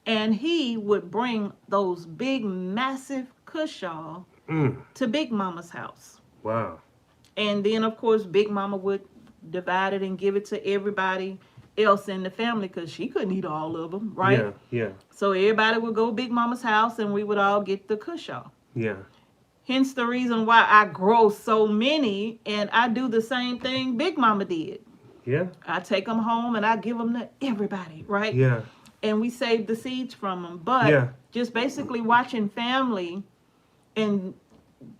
Speaker 1: And he would bring those big, massive cushaw to Big Mama's house.
Speaker 2: Wow.
Speaker 1: And then, of course, Big Mama would divide it and give it to everybody else in the family because she couldn't eat all of them, right?
Speaker 2: Yeah, yeah.
Speaker 1: So everybody would go to Big Mama's house and we would all get the cushaw.
Speaker 2: Yeah.
Speaker 1: Hence the reason why I grow so many and I do the same thing Big Mama did.
Speaker 2: Yeah.
Speaker 1: I take them home and I give them to everybody, right?
Speaker 2: Yeah.
Speaker 1: And we save the seeds from them. But just basically watching family and,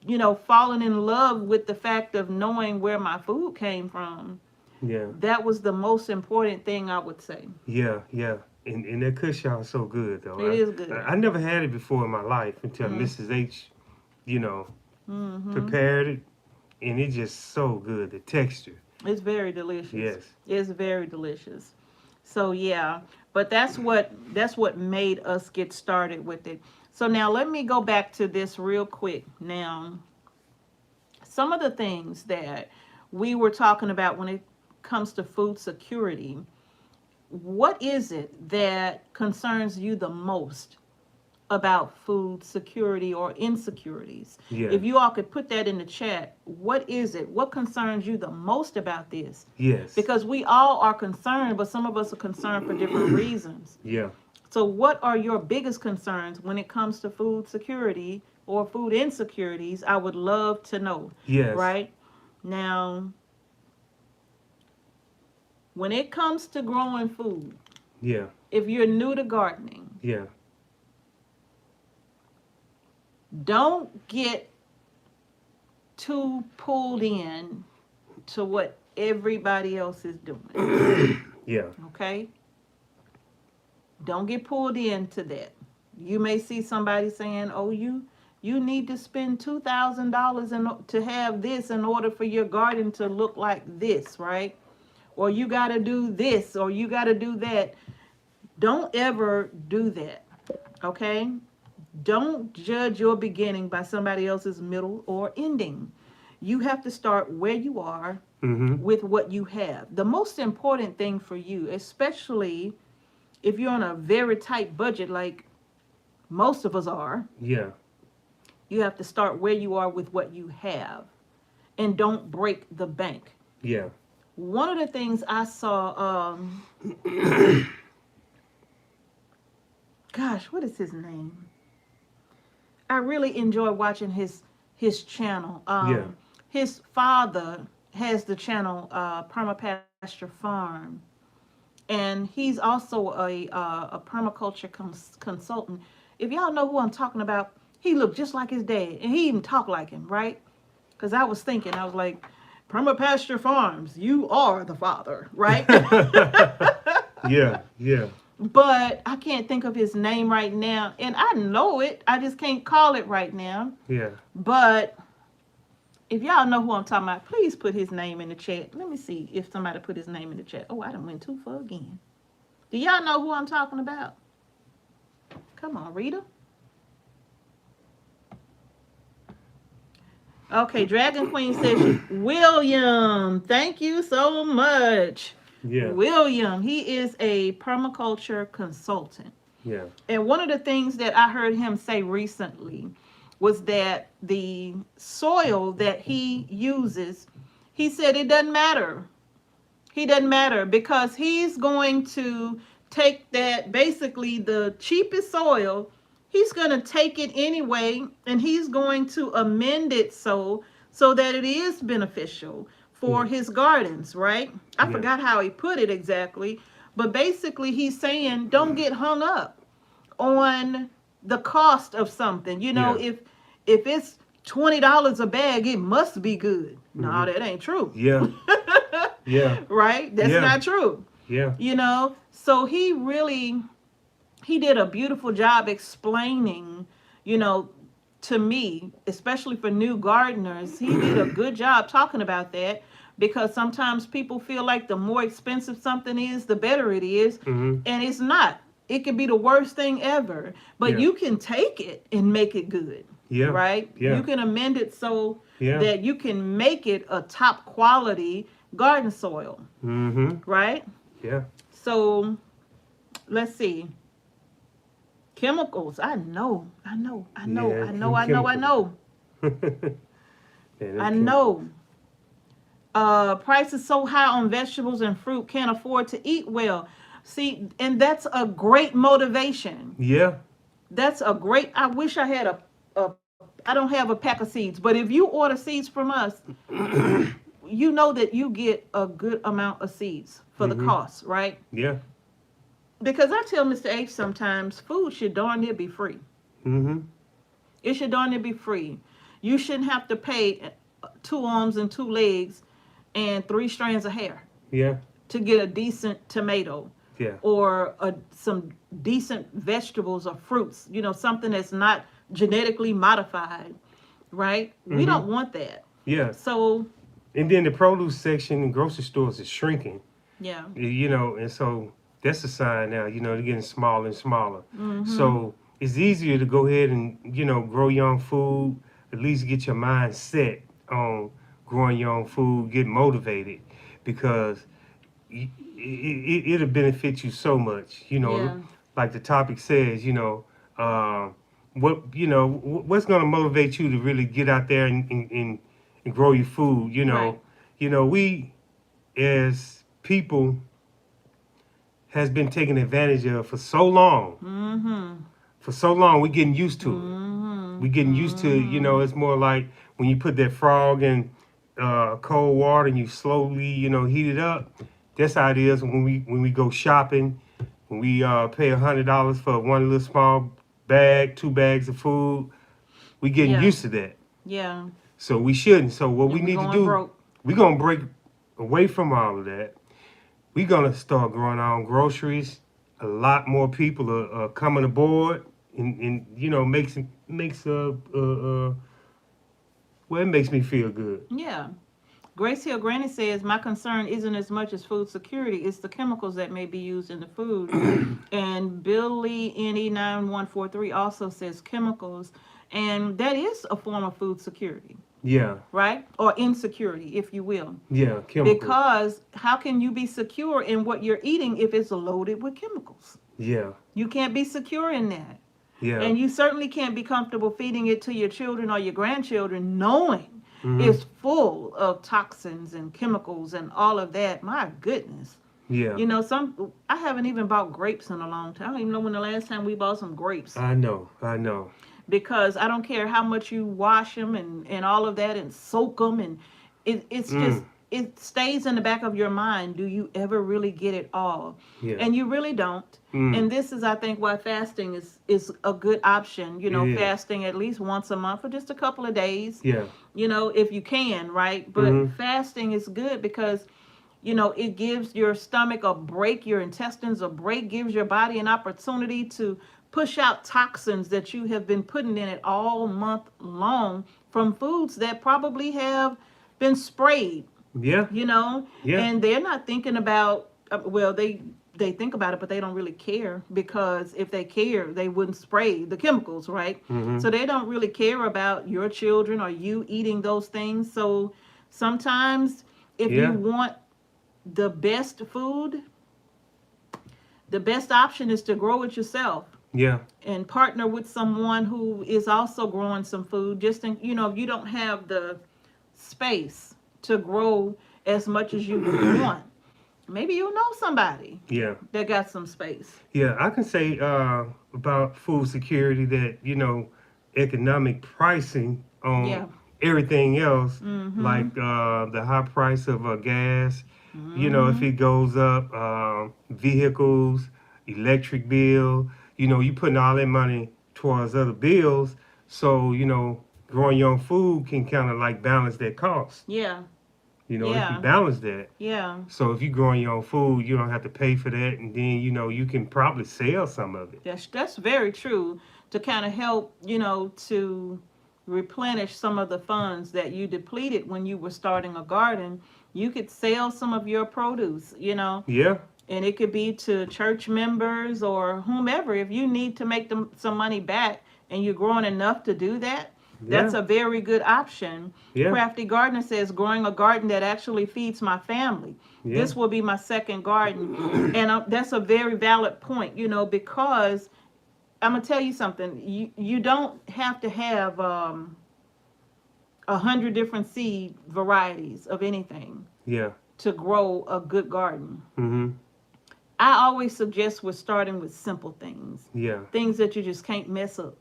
Speaker 1: you know, falling in love with the fact of knowing where my food came from.
Speaker 2: Yeah.
Speaker 1: That was the most important thing I would say.
Speaker 2: Yeah, yeah. And that cushaw is so good, though.
Speaker 1: It is good.
Speaker 2: I never had it before in my life until Mrs. H, you know, prepared it. And it's just so good, the texture.
Speaker 1: It's very delicious.
Speaker 2: Yes.
Speaker 1: It's very delicious. So, yeah. But that's what made us get started with it. So now let me go back to this real quick. Now, some of the things that we were talking about when it comes to food security, what is it that concerns you the most about food security or insecurities?
Speaker 2: Yeah.
Speaker 1: If you all could put that in the chat, what is it? What concerns you the most about this?
Speaker 2: Yes.
Speaker 1: Because we all are concerned, but some of us are concerned for different reasons.
Speaker 2: Yeah.
Speaker 1: So what are your biggest concerns when it comes to food security or food insecurities? I would love to know.
Speaker 2: Yes.
Speaker 1: Right? Now, when it comes to growing food,
Speaker 2: Yeah.
Speaker 1: if you're new to gardening,
Speaker 2: Yeah.
Speaker 1: don't get too pulled in to what everybody else is doing.
Speaker 2: Yeah.
Speaker 1: Okay? Don't get pulled into that. You may see somebody saying, oh, you need to spend $2,000 to have this in order for your garden to look like this, right? Or you got to do this, or you got to do that. Don't ever do that, okay? Don't judge your beginning by somebody else's middle or ending. You have to start where you are with what you have. The most important thing for you, especially if you're on a very tight budget like most of us are,
Speaker 2: Yeah.
Speaker 1: You have to start where you are with what you have, and don't break the bank.
Speaker 2: Yeah.
Speaker 1: One of the things I saw, gosh, what is his name? I really enjoy watching his channel.
Speaker 2: Yeah.
Speaker 1: His father has the channel Permapasture Farm, and he's also a permaculture consultant. If y'all know who I'm talking about, he looked just like his dad, and he even talked like him, right? Because I was thinking, I was like, Permapasture Farms, you are the father, right?
Speaker 2: Yeah. Yeah.
Speaker 1: But I can't think of his name right now, and I know it. I just can't call it right now.
Speaker 2: Yeah.
Speaker 1: But if y'all know who I'm talking about, please put his name in the chat. Let me see if somebody put his name in the chat. Oh, I done went too far again. Do y'all know who I'm talking about? Come on, Rita. Okay, Dragon Queen says, William, thank you so much.
Speaker 2: Yeah.
Speaker 1: William, he is a permaculture consultant.
Speaker 2: Yeah.
Speaker 1: And one of the things that I heard him say recently was that the soil that he uses, he said it doesn't matter. He doesn't matter because he's going to take that, basically the cheapest soil, he's going to take it anyway, and he's going to amend it so that it is beneficial for his gardens, right? I forgot how he put it exactly, but basically he's saying don't get hung up on the cost of something. You know, if it's $20 a bag, it must be good. No, that ain't true.
Speaker 2: Yeah. Yeah.
Speaker 1: Right? That's not true.
Speaker 2: Yeah.
Speaker 1: You know, so he did a beautiful job explaining, you know, to me, especially for new gardeners, he did a good job talking about that, because sometimes people feel like the more expensive something is, the better it is. And it's not. It could be the worst thing ever, but you can take it and make it good.
Speaker 2: Yeah.
Speaker 1: Right?
Speaker 2: Yeah.
Speaker 1: You can amend it so that you can make it a top quality garden soil. Right?
Speaker 2: Yeah.
Speaker 1: So let's see. Chemicals. I know.
Speaker 2: Yeah,
Speaker 1: I know. Prices so high on vegetables and fruit, can't afford to eat well. See, and that's a great motivation.
Speaker 2: Yeah.
Speaker 1: That's a great, I wish I had I don't have a pack of seeds, but if you order seeds from us, you know that you get a good amount of seeds for the cost, right?
Speaker 2: Yeah.
Speaker 1: Because I tell Mr. H sometimes, food should darn near be free. It should darn near be free. You shouldn't have to pay 2 arms and 2 legs and 3 strands of hair.
Speaker 2: Yeah.
Speaker 1: To get a decent tomato.
Speaker 2: Yeah.
Speaker 1: Or some decent vegetables or fruits. You know, something that's not genetically modified, right? We don't want that.
Speaker 2: Yeah.
Speaker 1: So.
Speaker 2: And then the produce section in grocery stores is shrinking.
Speaker 1: Yeah.
Speaker 2: You know, and so that's a sign now, you know, they're getting smaller and smaller. So it's easier to go ahead and, you know, grow your own food, at least get your mind set on growing your own food, get motivated, because it'll benefit you so much, you know, like the topic says, you know, what's going to motivate you to really get out there and grow your food, you know.
Speaker 1: Right.
Speaker 2: You know, we as people has been taken advantage of for so long. For so long, we're getting used to it. We're getting used to, you know, it's more like when you put that frog in cold water and you slowly, you know, heat it up. That's how it is when we go shopping, when we pay $100 for one little small bag, 2 bags of food. We getting used to that.
Speaker 1: Yeah.
Speaker 2: So we shouldn't. So what we need to do, we're going to break away from all of that. We're going to start growing our own groceries. A lot more people are coming aboard, and you know, makes it makes me feel good.
Speaker 1: Yeah. Grace Hill Granny says, my concern isn't as much as food security, it's the chemicals that may be used in the food. And Billy NE9143 also says chemicals, and that is a form of food security.
Speaker 2: Yeah.
Speaker 1: Right? Or insecurity, if you will.
Speaker 2: Yeah, chemicals.
Speaker 1: Because how can you be secure in what you're eating if it's loaded with chemicals?
Speaker 2: Yeah.
Speaker 1: You can't be secure in that.
Speaker 2: Yeah.
Speaker 1: And you certainly can't be comfortable feeding it to your children or your grandchildren knowing
Speaker 2: Mm-hmm.
Speaker 1: it's full of toxins and chemicals and all of that. My goodness.
Speaker 2: Yeah.
Speaker 1: You know, I haven't even bought grapes in a long time. I don't even know when the last time we bought some grapes.
Speaker 2: I know.
Speaker 1: Because I don't care how much you wash them and all of that and soak them, and it's just, it stays in the back of your mind. Do you ever really get it all?
Speaker 2: Yeah.
Speaker 1: And you really don't. And this is, I think, why fasting is a good option. You know, fasting at least once a month for just a couple of days.
Speaker 2: Yeah.
Speaker 1: You know, if you can, right? But fasting is good because, you know, it gives your stomach a break, your intestines a break, gives your body an opportunity to push out toxins that you have been putting in it all month long from foods that probably have been sprayed.
Speaker 2: Yeah.
Speaker 1: You know, and they're not thinking about, well, they think about it, but they don't really care, because if they care, they wouldn't spray the chemicals, right? So they don't really care about your children or you eating those things. So sometimes if you want the best food, the best option is to grow it yourself.
Speaker 2: Yeah.
Speaker 1: And partner with someone who is also growing some food. Just in, you know, if you don't have the space to grow as much as you want, maybe you know somebody that got some space.
Speaker 2: Yeah, I can say about food security that, you know, economic pricing on everything else, like the high price of gas, you know, if it goes up, vehicles, electric bill, you know, you putting all that money towards other bills. So, you know, growing your own food can kind of like balance that cost.
Speaker 1: Yeah.
Speaker 2: You know, it can balance that.
Speaker 1: Yeah.
Speaker 2: So if you're growing your own food, you don't have to pay for that, and then, you know, you can probably sell some of it.
Speaker 1: That's very true, to kind of help, you know, to replenish some of the funds that you depleted when you were starting a garden. You could sell some of your produce, you know.
Speaker 2: Yeah.
Speaker 1: And it could be to church members or whomever. If you need to make them some money back and you're growing enough to do that, that's a very good option. Crafty Gardener says, growing a garden that actually feeds my family. This will be my second garden. And that's a very valid point, you know, because I'm going to tell you something. You don't have to have 100 different seed varieties of anything to grow a good garden. I always suggest we're starting with simple things. Things that you just can't mess up.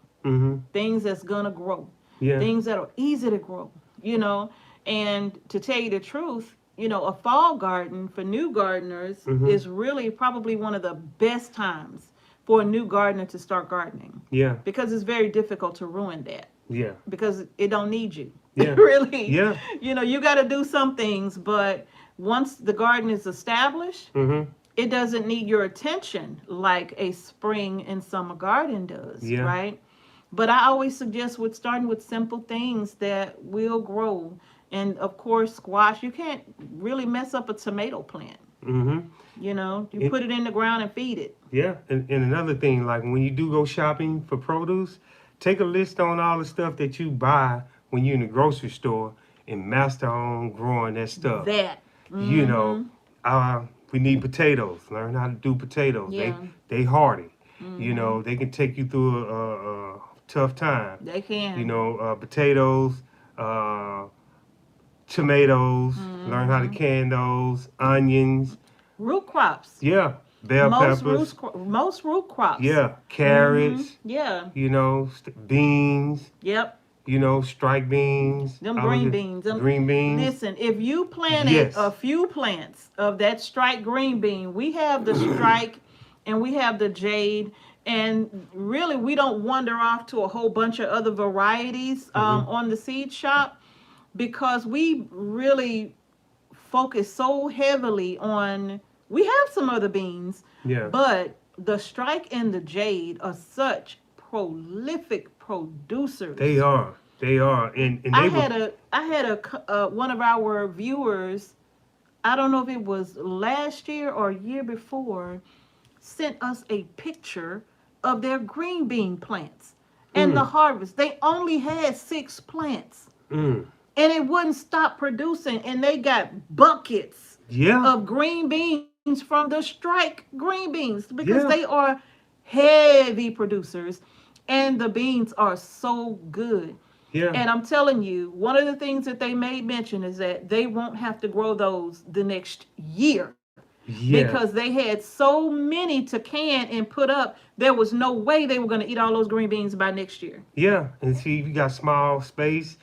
Speaker 1: Things that's going to grow. Things that are easy to grow, you know. And to tell you the truth, you know, a fall garden for new gardeners is really probably one of the best times for a new gardener to start gardening. Because it's very difficult to ruin that. Because it don't need you. Really. You know, you got to do some things, but once the garden is established, it doesn't need your attention like a spring and summer garden does, right? But I always suggest with starting with simple things that will grow. And of course, squash, you can't really mess up a tomato plant. You know, you put it in the ground and feed it.
Speaker 2: And another thing, like when you do go shopping for produce, take a list on all the stuff that you buy when you're in the grocery store and master on growing that stuff. You know, we need potatoes. Learn how to do potatoes. They hardy. You know, they can take you through a tough time.
Speaker 1: They can.
Speaker 2: You know, potatoes, tomatoes. Learn how to can those. Onions.
Speaker 1: Root crops.
Speaker 2: Bell peppers.
Speaker 1: Most root crops.
Speaker 2: Carrots.
Speaker 1: You
Speaker 2: know, beans. You know, strike beans.
Speaker 1: Them green beans.
Speaker 2: Green beans.
Speaker 1: Listen, if you planted a few plants of that strike green bean, we have the strike and we have the jade. And really, we don't wander off to a whole bunch of other varieties on the seed shop, because we really focus so heavily on, we have some other beans, but the strike and the jade are such prolific producers.
Speaker 2: They are. And
Speaker 1: I had a one of our viewers, I don't know if it was last year or a year before, sent us a picture of their green bean plants and the harvest. They only had 6 plants. And it wouldn't stop producing. And they got buckets of green beans from the strike green beans, because they are heavy producers. And the beans are so good.
Speaker 2: Yeah.
Speaker 1: And I'm telling you, one of the things that they made mention is that they won't have to grow those the next year
Speaker 2: Yeah.
Speaker 1: because they had so many to can and put up. There was no way they were going to eat all those green beans by next year.
Speaker 2: Yeah. And see, if you got small space,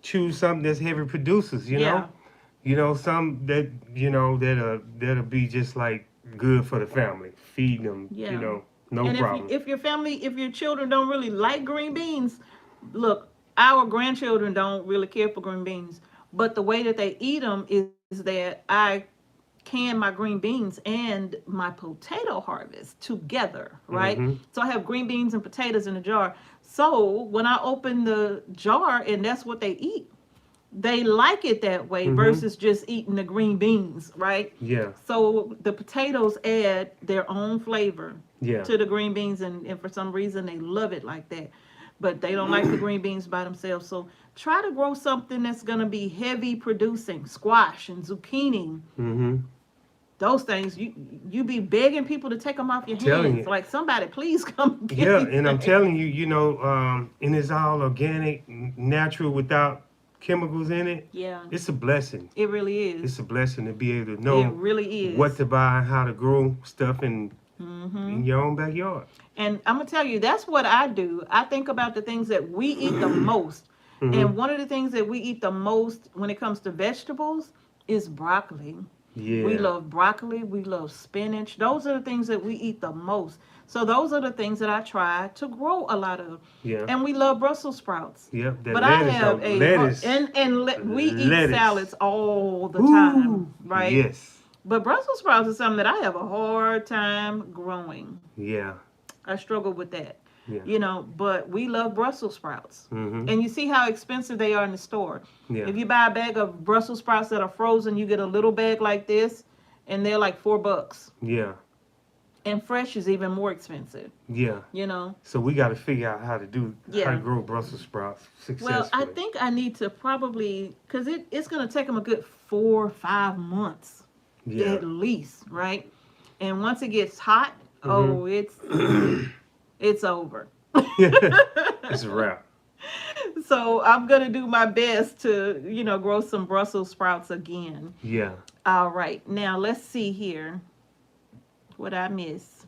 Speaker 2: choose something that's heavy producers,
Speaker 1: Yeah.
Speaker 2: some that, that'll be just like good for the family, feeding them,
Speaker 1: Yeah.
Speaker 2: no
Speaker 1: And
Speaker 2: problem.
Speaker 1: if your family, if your children don't really like green beans, look, our grandchildren don't really care for green beans. But the way that they eat them is that I can my green beans and my potato harvest together, right?
Speaker 2: Mm-hmm.
Speaker 1: So I have green beans and potatoes in a jar. So when I open the jar and that's what they eat, they like it that way
Speaker 2: Mm-hmm.
Speaker 1: versus just eating the green beans, right?
Speaker 2: Yeah.
Speaker 1: So the potatoes add their own flavor
Speaker 2: Yeah.
Speaker 1: to the green beans, and for some reason they love it like that. But they don't like the green beans by themselves. So try to grow something that's going to be heavy producing, squash and zucchini.
Speaker 2: Mm-hmm.
Speaker 1: Those things, you be begging people to take them off your
Speaker 2: Telling
Speaker 1: hands.
Speaker 2: you.
Speaker 1: Like, somebody please come get
Speaker 2: Yeah,
Speaker 1: these
Speaker 2: and I'm
Speaker 1: things.
Speaker 2: telling you, and it's all organic, natural, without chemicals in it.
Speaker 1: Yeah,
Speaker 2: It's a blessing.
Speaker 1: it really
Speaker 2: It's
Speaker 1: is.
Speaker 2: a blessing to be able to
Speaker 1: It
Speaker 2: know
Speaker 1: really is.
Speaker 2: what to buy, how to grow stuff in
Speaker 1: Mm-hmm.
Speaker 2: your own backyard.
Speaker 1: And I'm gonna tell you, that's what I do. I think about the things that we eat the most.
Speaker 2: Mm-hmm.
Speaker 1: And one of the things that we eat the most when it comes to vegetables is broccoli.
Speaker 2: Yeah.
Speaker 1: We love broccoli. We love spinach. Those are the things that we eat the most. So those are the things that I try to grow a lot of.
Speaker 2: Yeah.
Speaker 1: And we love Brussels sprouts.
Speaker 2: Yep. That
Speaker 1: But
Speaker 2: lettuce,
Speaker 1: I have
Speaker 2: though,
Speaker 1: a
Speaker 2: lettuce.
Speaker 1: we eat
Speaker 2: Lettuce.
Speaker 1: salads all the
Speaker 2: Ooh,
Speaker 1: time, right?
Speaker 2: Yes.
Speaker 1: But Brussels sprouts is something that I have a hard time growing.
Speaker 2: Yeah.
Speaker 1: I struggle with that.
Speaker 2: Yeah.
Speaker 1: But we love Brussels sprouts.
Speaker 2: Mm-hmm.
Speaker 1: And you see how expensive they are in the store.
Speaker 2: Yeah.
Speaker 1: If you buy a bag of Brussels sprouts that are frozen, you get a little bag like this, and they're like $4.
Speaker 2: Yeah.
Speaker 1: And fresh is even more expensive.
Speaker 2: Yeah. So we got to figure out how to grow Brussels sprouts successfully.
Speaker 1: Well, I think I need to probably, because it's going to take them a good 4 or 5 months at least, right? And once it gets hot, it's over.
Speaker 2: It's a wrap.
Speaker 1: So I'm going to do my best to, grow some Brussels sprouts again.
Speaker 2: Yeah.
Speaker 1: All right. Now, let's see here what I miss.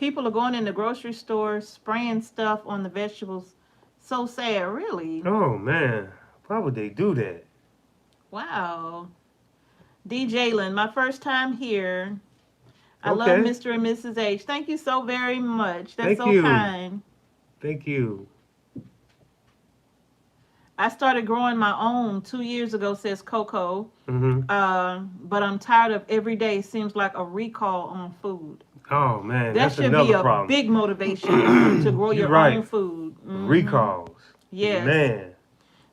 Speaker 1: People are going in the grocery store, spraying stuff on the vegetables. So sad, really.
Speaker 2: Oh, man. Why would they do that?
Speaker 1: Wow. DJ Lynn, my first time here. I love
Speaker 2: Okay.
Speaker 1: Mr. and Mrs. H. Thank you so very much. That's
Speaker 2: Thank
Speaker 1: so
Speaker 2: you.
Speaker 1: kind.
Speaker 2: Thank you.
Speaker 1: I started growing my own 2 years ago, says Coco.
Speaker 2: Mm-hmm.
Speaker 1: But I'm tired of every day seems like a recall on food.
Speaker 2: Oh, man.
Speaker 1: That
Speaker 2: That's
Speaker 1: should
Speaker 2: another
Speaker 1: be a
Speaker 2: problem.
Speaker 1: big motivation to grow
Speaker 2: You're
Speaker 1: your
Speaker 2: right.
Speaker 1: own food. Mhm.
Speaker 2: Recalls.
Speaker 1: Yes.
Speaker 2: Man.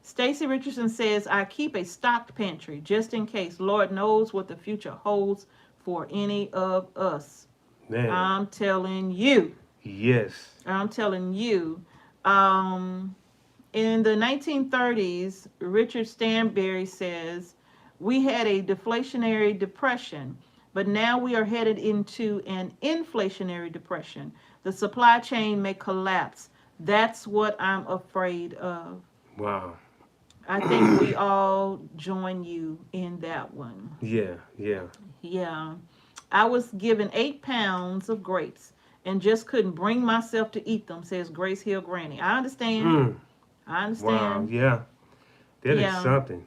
Speaker 1: Stacy Richardson says, I keep a stocked pantry just in case. Lord knows what the future holds for any of us.
Speaker 2: Man.
Speaker 1: I'm telling you.
Speaker 2: Yes.
Speaker 1: I'm telling you. In the 1930s, Richard Stanberry says, we had a deflationary depression, but now we are headed into an inflationary depression. The supply chain may collapse. That's what I'm afraid of.
Speaker 2: Wow.
Speaker 1: I think we all join you in that one.
Speaker 2: Yeah.
Speaker 1: Yeah. I was given 8 pounds of grapes and just couldn't bring myself to eat them, says Grace Hill Granny. I understand. I understand.
Speaker 2: Wow. Yeah. That
Speaker 1: Yeah.
Speaker 2: is something.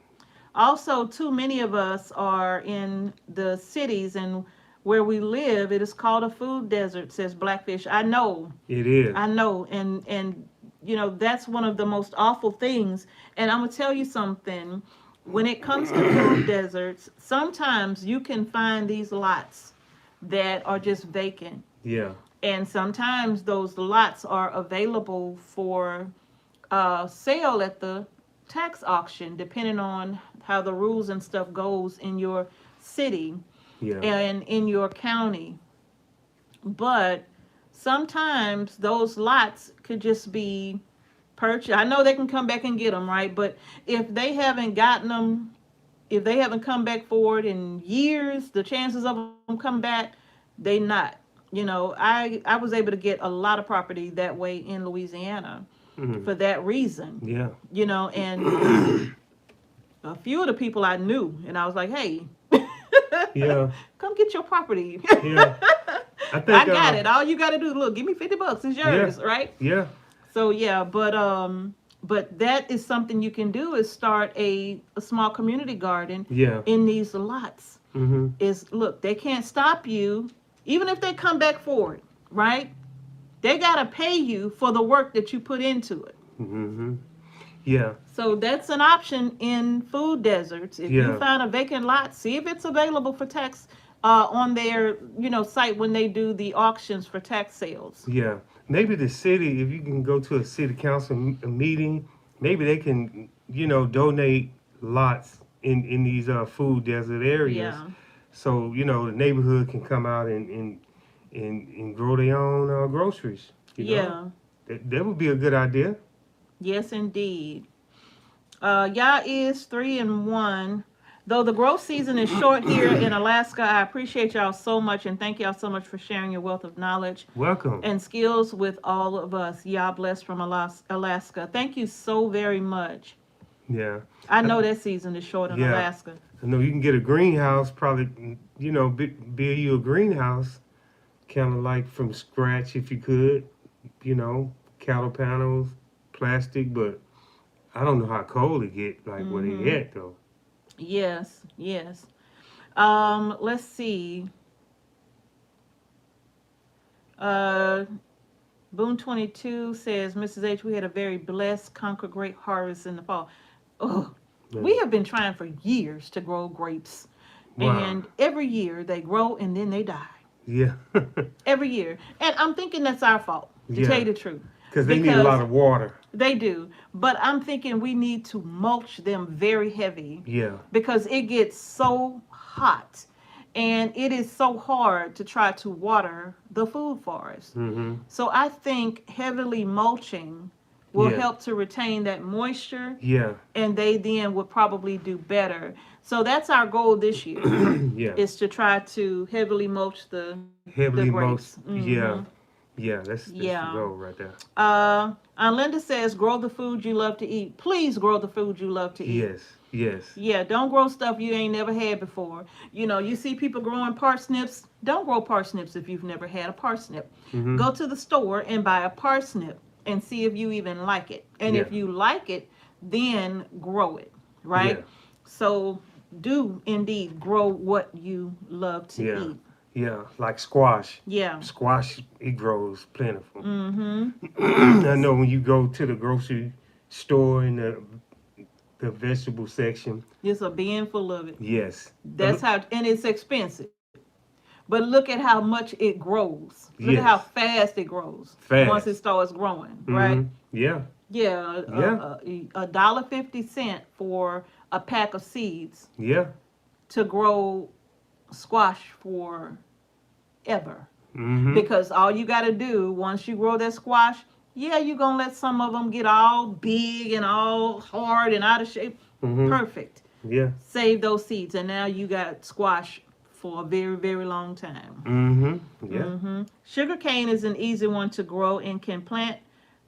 Speaker 1: Also, too many of us are in the cities, and where we live, it is called a food desert, says Blackfish. I know.
Speaker 2: It is.
Speaker 1: I know. And that's one of the most awful things. And I'm going to tell you something. When it comes to food deserts, sometimes you can find these lots that are just vacant.
Speaker 2: Yeah.
Speaker 1: And sometimes those lots are available for sale at the tax auction, depending on how the rules and stuff goes in your city and in your county. But sometimes those lots could just be purchased. I know they can come back and get them, right? But if they haven't gotten them if they haven't come back forward in years, the chances of them come back, they not. You know, I was able to get a lot of property that way in Louisiana for that reason.
Speaker 2: Yeah.
Speaker 1: You know, and a few of the people I knew, and I was like, hey,
Speaker 2: Yeah.
Speaker 1: come get your property.
Speaker 2: Yeah. I think
Speaker 1: I got it. All you got to do, look, give me $50. It's yours,
Speaker 2: yeah.
Speaker 1: right?
Speaker 2: Yeah.
Speaker 1: So yeah, but that is something you can do is start a small community garden
Speaker 2: Yeah.
Speaker 1: in these lots.
Speaker 2: Mm-hmm.
Speaker 1: Is look, they can't stop you, even if they come back forward, right? They gotta pay you for the work that you put into it.
Speaker 2: Mm-hmm. Yeah.
Speaker 1: So that's an option in food deserts. If you
Speaker 2: Yeah.
Speaker 1: find a vacant lot, see if it's available for tax on their site when they do the auctions for tax sales.
Speaker 2: Yeah. Maybe the city, if you can go to a city council meeting, maybe they can, donate lots in these food desert areas.
Speaker 1: Yeah.
Speaker 2: So, the neighborhood can come out and grow their own groceries.
Speaker 1: Yeah.
Speaker 2: That would be a good idea.
Speaker 1: Yes, indeed. Y'all is 3-1. Though the growth season is short here in Alaska, I appreciate y'all so much and thank y'all so much for sharing your wealth of knowledge
Speaker 2: Welcome.
Speaker 1: and skills with all of us. Y'all blessed from Alaska. Thank you so very much.
Speaker 2: Yeah.
Speaker 1: I know that season is short in Alaska.
Speaker 2: I know you can get a greenhouse, probably, build you a greenhouse, kind of like from scratch if you could, cattle panels, plastic, but I don't know how cold it get, like where they at though.
Speaker 1: Yes, yes. Let's see. Boone 22 says, Mrs. H, we had a very blessed, conquer great harvest in the fall. Oh,
Speaker 2: Yeah.
Speaker 1: we have been trying for years to grow grapes.
Speaker 2: Wow.
Speaker 1: And every year they grow and then they die.
Speaker 2: Yeah.
Speaker 1: Every year. And I'm thinking that's our fault, to tell you the truth.
Speaker 2: Because they need a lot of water.
Speaker 1: They do. But I'm thinking we need to mulch them very heavy.
Speaker 2: Yeah.
Speaker 1: Because it gets so hot. And it is so hard to try to water the food forest.
Speaker 2: Mm-hmm.
Speaker 1: So I think heavily mulching will help to retain that moisture.
Speaker 2: Yeah.
Speaker 1: And they then will probably do better. So that's our goal this year.
Speaker 2: Yeah.
Speaker 1: Is to try to heavily mulch the grapes.
Speaker 2: Yeah. Yeah, that's the goal right there.
Speaker 1: Linda says, grow the food you love to eat. Please grow the food you love to eat.
Speaker 2: Yes, yes.
Speaker 1: Yeah, don't grow stuff you ain't never had before. You see people growing parsnips. Don't grow parsnips if you've never had a parsnip.
Speaker 2: Mm-hmm.
Speaker 1: Go to the store and buy a parsnip and see if you even like it. And if you like it, then grow it, right?
Speaker 2: Yeah.
Speaker 1: So do indeed grow what you love to eat.
Speaker 2: Yeah, like squash.
Speaker 1: Yeah.
Speaker 2: Squash, it grows plentiful.
Speaker 1: Mm-hmm.
Speaker 2: I know when you go to the grocery store in the vegetable section.
Speaker 1: There's a bin full of it.
Speaker 2: Yes.
Speaker 1: That's how, and it's expensive. But look at how much it grows. Look at how fast it grows.
Speaker 2: Fast.
Speaker 1: Once it starts growing, right?
Speaker 2: Yeah.
Speaker 1: Yeah. $1.50 for a pack of seeds.
Speaker 2: Yeah.
Speaker 1: To grow squash for ever.
Speaker 2: Mm-hmm.
Speaker 1: Because all you got to do once you grow that squash, you're going to let some of them get all big and all hard and out of shape.
Speaker 2: Mm-hmm.
Speaker 1: Perfect.
Speaker 2: Yeah.
Speaker 1: Save those seeds and now you got squash for a very, very long time.
Speaker 2: Mm-hmm. Yeah.
Speaker 1: Mm-hmm. Sugar cane is an easy one to grow and can plant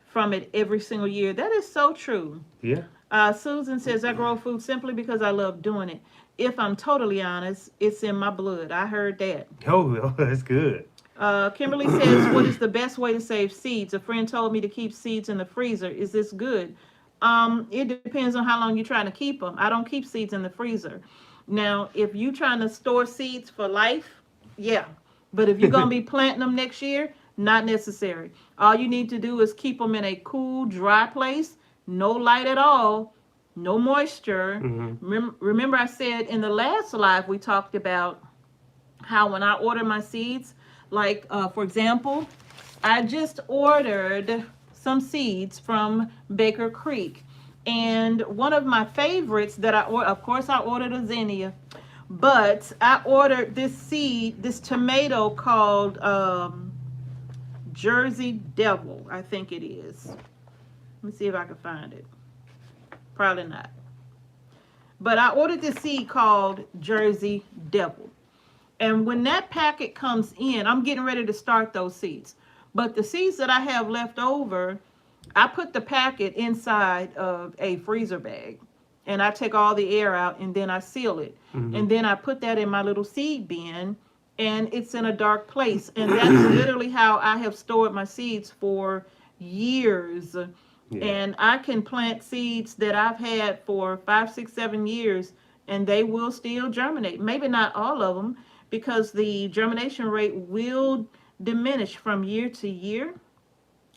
Speaker 1: from it every single year. That is so true.
Speaker 2: Yeah.
Speaker 1: Susan says, I grow food simply because I love doing it. If I'm totally honest, it's in my blood. I heard that.
Speaker 2: Oh, that's good.
Speaker 1: Kimberly says, what is the best way to save seeds? A friend told me to keep seeds in the freezer. Is this good? It depends on how long you're trying to keep them. I don't keep seeds in the freezer. Now, if you're trying to store seeds for life, yeah. But if you're going to be planting them next year, not necessary. All you need to do is keep them in a cool, dry place, no light at all, no moisture.
Speaker 2: Mm-hmm.
Speaker 1: Remember I said in the last live we talked about how when I order my seeds, like for example, I just ordered some seeds from Baker Creek. And one of my favorites that I ordered, of course I ordered a zinnia, but I ordered this seed, this tomato called Jersey Devil, I think it is. Let me see if I can find it. Probably not. But I ordered this seed called Jersey Devil. And when that packet comes in, I'm getting ready to start those seeds. But the seeds that I have left over, I put the packet inside of a freezer bag. And I take all the air out and then I seal it. And then I put that in my little seed bin and it's in a dark place. And that's literally how I have stored my seeds for years. Yeah. And I can plant seeds that I've had for 5, 6, 7 years and they will still germinate. Maybe not all of them because the germination rate will diminish from year to year,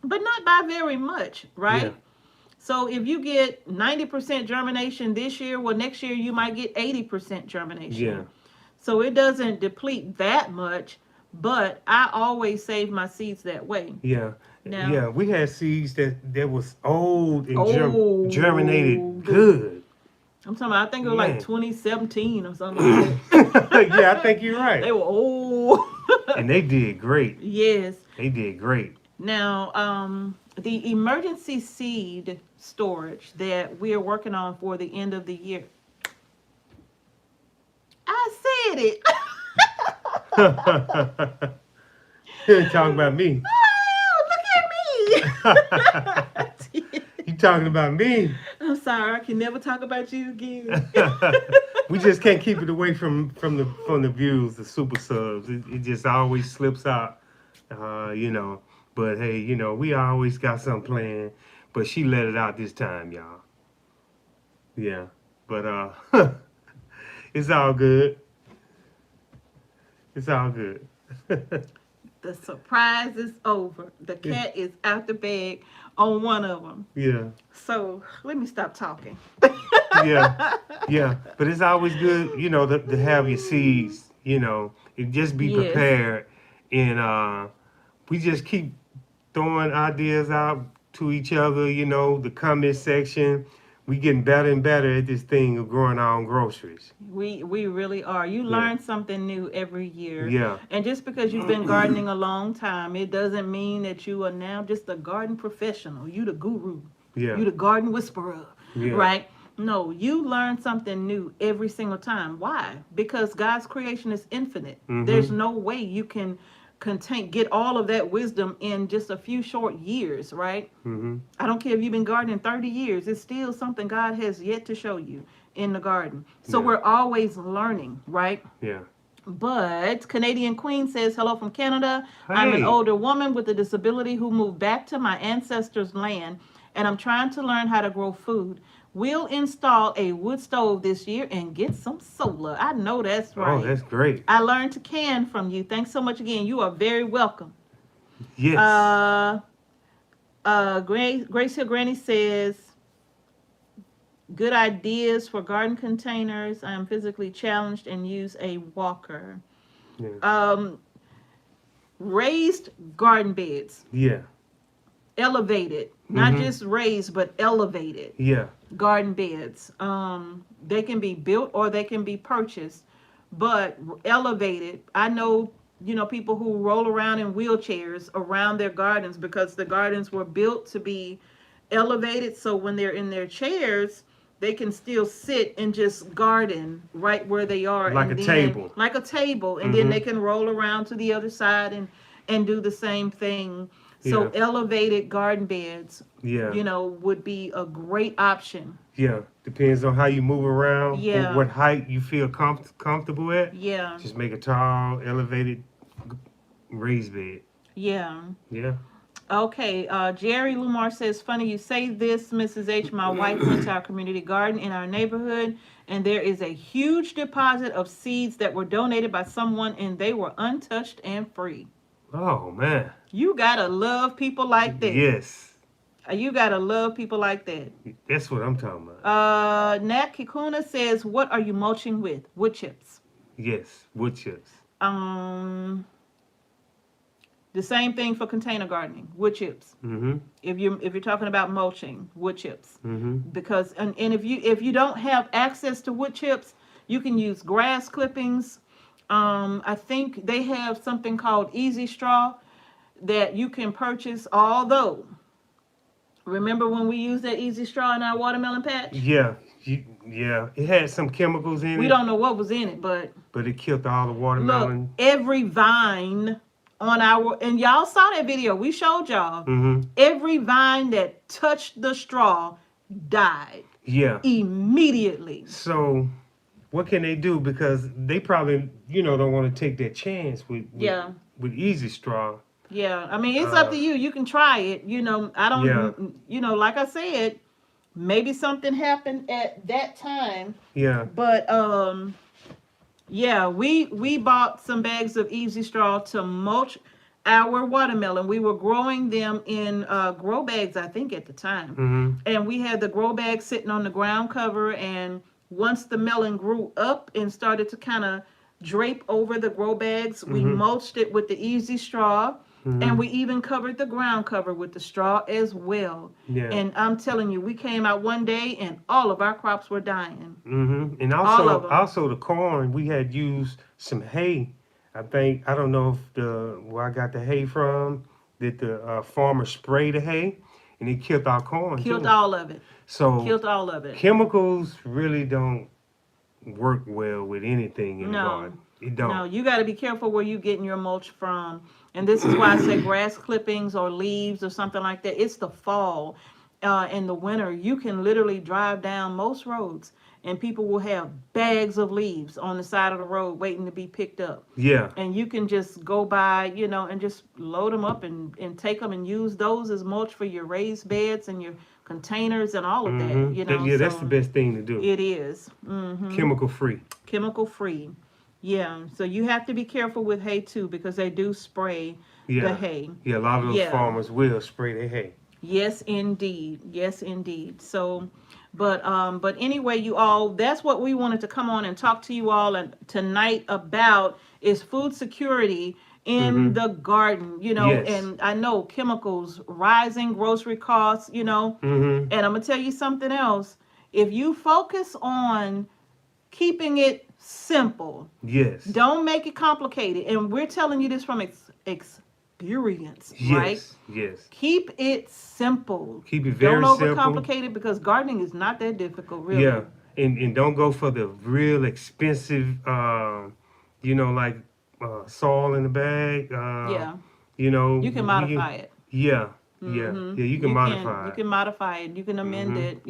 Speaker 1: but not by very much, right? Yeah. So if you get 90% germination this year, well, next year you might get 80% germination. Yeah. So it doesn't deplete that much, but I always save my seeds that way.
Speaker 2: Yeah. Now, yeah, we had seeds that was old and germinated good.
Speaker 1: I'm talking about, I think it was like 2017 or something like that.
Speaker 2: Yeah, I think you're right.
Speaker 1: They were old.
Speaker 2: And they did great.
Speaker 1: Yes.
Speaker 2: They did great.
Speaker 1: Now, the emergency seed storage that we are working on for the end of the year. I said it.
Speaker 2: You ain't talking about me.
Speaker 1: Oh, look at me.
Speaker 2: You talking about me.
Speaker 1: I'm sorry, I can never talk about you again.
Speaker 2: We just can't keep it away from the views, the super subs. It just always slips out, you know. But hey, you know, we always got something planned. But she let it out this time, y'all. Yeah. But it's all good. It's all good.
Speaker 1: The surprise is over. The cat is out the bag on one of them.
Speaker 2: Yeah.
Speaker 1: So let me stop talking.
Speaker 2: Yeah. Yeah. But it's always good, you know, to have your seeds, you know, and just be prepared. And we just keep throwing ideas out to each other, you know, the comment section. We getting better and better at this thing of growing our own groceries.
Speaker 1: We really are. You learn something new every year.
Speaker 2: Yeah.
Speaker 1: And just because you've been gardening a long time, it doesn't mean that you are now just a garden professional. You the guru.
Speaker 2: Yeah.
Speaker 1: You the garden whisperer. Yeah. Right? No, you learn something new every single time. Why? Because God's creation is infinite. There's no way you can get all of that wisdom in just a few short years, right? I don't care if you've been gardening 30 years. It's still something God has yet to show you in the garden. So we're always learning, right?
Speaker 2: Yeah.
Speaker 1: But Canadian Queen says, hello from Canada.
Speaker 2: Hey.
Speaker 1: I'm an older woman with a disability who moved back to my ancestors' land, and I'm trying to learn how to grow food. We'll install a wood stove this year and get some solar. I know that's right.
Speaker 2: Oh, that's great.
Speaker 1: I learned to can from you. Thanks so much again. You are very welcome.
Speaker 2: Yes.
Speaker 1: Grace Hill Granny says, good ideas for garden containers. I am physically challenged and use a walker. Yeah. Raised garden beds.
Speaker 2: Yeah.
Speaker 1: Elevated. Not just raised, but elevated.
Speaker 2: Yeah.
Speaker 1: Garden beds. They can be built or they can be purchased, but elevated. I know, you know, people who roll around in wheelchairs around their gardens because the gardens were built to be elevated. So when they're in their chairs, they can still sit and just garden right where they are.
Speaker 2: Like a table.
Speaker 1: Like a table. And then they can roll around to the other side and do the same thing. So elevated garden beds, you know, would be a great option.
Speaker 2: Yeah, depends on how you move around.
Speaker 1: Yeah.
Speaker 2: What height you feel comfortable at.
Speaker 1: Yeah.
Speaker 2: Just make a tall, elevated raised bed.
Speaker 1: Yeah.
Speaker 2: Yeah.
Speaker 1: Okay, Jerry Lumar says, funny you say this, Mrs. H. My wife went to our community garden in our neighborhood, and there is a huge deposit of seeds that were donated by someone, and they were untouched and free.
Speaker 2: Oh, man.
Speaker 1: You gotta love people like that.
Speaker 2: Yes.
Speaker 1: You gotta love people like that.
Speaker 2: That's what I'm talking about.
Speaker 1: Nat Kikuna says, what are you mulching with? Wood chips.
Speaker 2: Yes, wood chips.
Speaker 1: The same thing for container gardening, wood chips. If you're talking about mulching, wood chips. Because and if you don't have access to wood chips, you can use grass clippings. I think they have something called Easy Straw that you can purchase, although, remember when we used that Easy Straw in our watermelon patch?
Speaker 2: Yeah, Yeah, it had some chemicals in
Speaker 1: We
Speaker 2: it,
Speaker 1: don't know what was in it, but
Speaker 2: it killed all the
Speaker 1: look,
Speaker 2: watermelon.
Speaker 1: every vine on our, and y'all saw that video. We showed y'all.
Speaker 2: Mm-hmm.
Speaker 1: Every vine that touched the straw died
Speaker 2: Yeah.
Speaker 1: immediately.
Speaker 2: So what can they do? Because they probably, don't want to take that chance
Speaker 1: Yeah.
Speaker 2: with easy straw.
Speaker 1: Yeah. I mean, it's up to you. You can try it. I
Speaker 2: Yeah.
Speaker 1: don't, like I said, maybe something happened at that time.
Speaker 2: Yeah.
Speaker 1: But yeah, we bought some bags of easy straw to mulch our watermelon. We were growing them in grow bags, I think, at the time.
Speaker 2: Mm-hmm.
Speaker 1: And we had the grow bag sitting on the ground cover. And once the melon grew up and started to kind of drape over the grow bags, we
Speaker 2: Mm-hmm.
Speaker 1: mulched it with the easy straw.
Speaker 2: Mm-hmm.
Speaker 1: And we even covered the ground cover with the straw as well.
Speaker 2: Yeah.
Speaker 1: And I'm telling you, we came out one day and all of our crops were dying.
Speaker 2: Mm-hmm. And
Speaker 1: All of them.
Speaker 2: also the corn, we had used some hay. I don't know if where I got the hay from, that the farmer sprayed the hay, and it killed our corn
Speaker 1: Killed
Speaker 2: too.
Speaker 1: all of it.
Speaker 2: So
Speaker 1: Killed all of it.
Speaker 2: chemicals really don't work well with anything in the garden. It don't.
Speaker 1: No, you got to be careful where you getting your mulch from. And this is why I say grass clippings or leaves or something like that. It's the fall. In the winter, you can literally drive down most roads and people will have bags of leaves on the side of the road waiting to be picked up.
Speaker 2: Yeah.
Speaker 1: And you can just go by, and just load them up and take them and use those as mulch for your raised beds and your containers and all of that.
Speaker 2: Yeah, that's the best thing to do.
Speaker 1: It is. Mm-hmm.
Speaker 2: Chemical free.
Speaker 1: Chemical free. Yeah, so you have to be careful with hay too because they do spray the hay.
Speaker 2: Yeah, a lot of those farmers will spray their hay.
Speaker 1: Yes, indeed. Yes, indeed. So, but anyway, you all, that's what we wanted to come on and talk to you all tonight about is food security in the garden,
Speaker 2: Yes.
Speaker 1: And I know chemicals, rising grocery costs, and I'm going to tell you something else. If you focus on keeping it simple.
Speaker 2: Yes.
Speaker 1: Don't make it complicated. And we're telling you this from experience, right?
Speaker 2: Yes.
Speaker 1: Keep it simple.
Speaker 2: Keep it very
Speaker 1: simple.
Speaker 2: simple.
Speaker 1: Don't overcomplicate it because gardening is not that difficult, really.
Speaker 2: Yeah. And don't go for the real expensive, like soil in the bag.
Speaker 1: Yeah.
Speaker 2: You
Speaker 1: can modify it.
Speaker 2: Yeah.
Speaker 1: Mm-hmm.
Speaker 2: Yeah. You can modify it.
Speaker 1: You can modify it. You can amend it,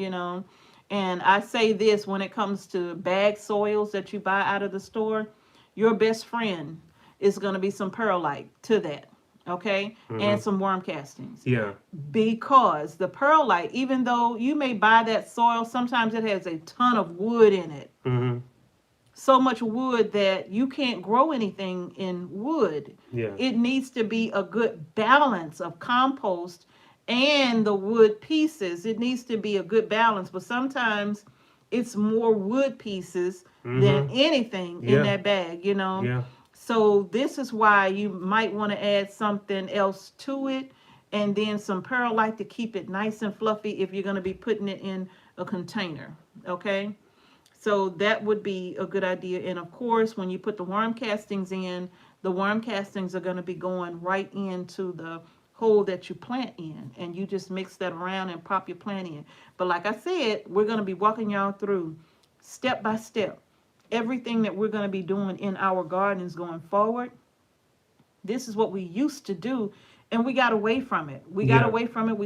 Speaker 1: And I say this when it comes to bag soils that you buy out of the store, your best friend is going to be some perlite to that, okay? And some worm castings.
Speaker 2: Yeah.
Speaker 1: Because the perlite, even though you may buy that soil, sometimes it has a ton of wood in it.
Speaker 2: Mm-hmm.
Speaker 1: So much wood that you can't grow anything in wood.
Speaker 2: Yeah.
Speaker 1: It needs to be a good balance of compost and the wood pieces. It needs to be a good balance, but sometimes it's more wood pieces than anything in that bag,
Speaker 2: Yeah.
Speaker 1: So this is why you might want to add something else to it and then some perlite to keep it nice and fluffy if you're going to be putting it in a container, okay? So that would be a good idea. And of course, when you put the worm castings in, the worm castings are going to be going right into the hole that you plant in, and you just mix that around and pop your plant in. But like I said, we're going to be walking y'all through step by step everything that we're going to be doing in our gardens going forward. This is what we used to do, and we got away from it. We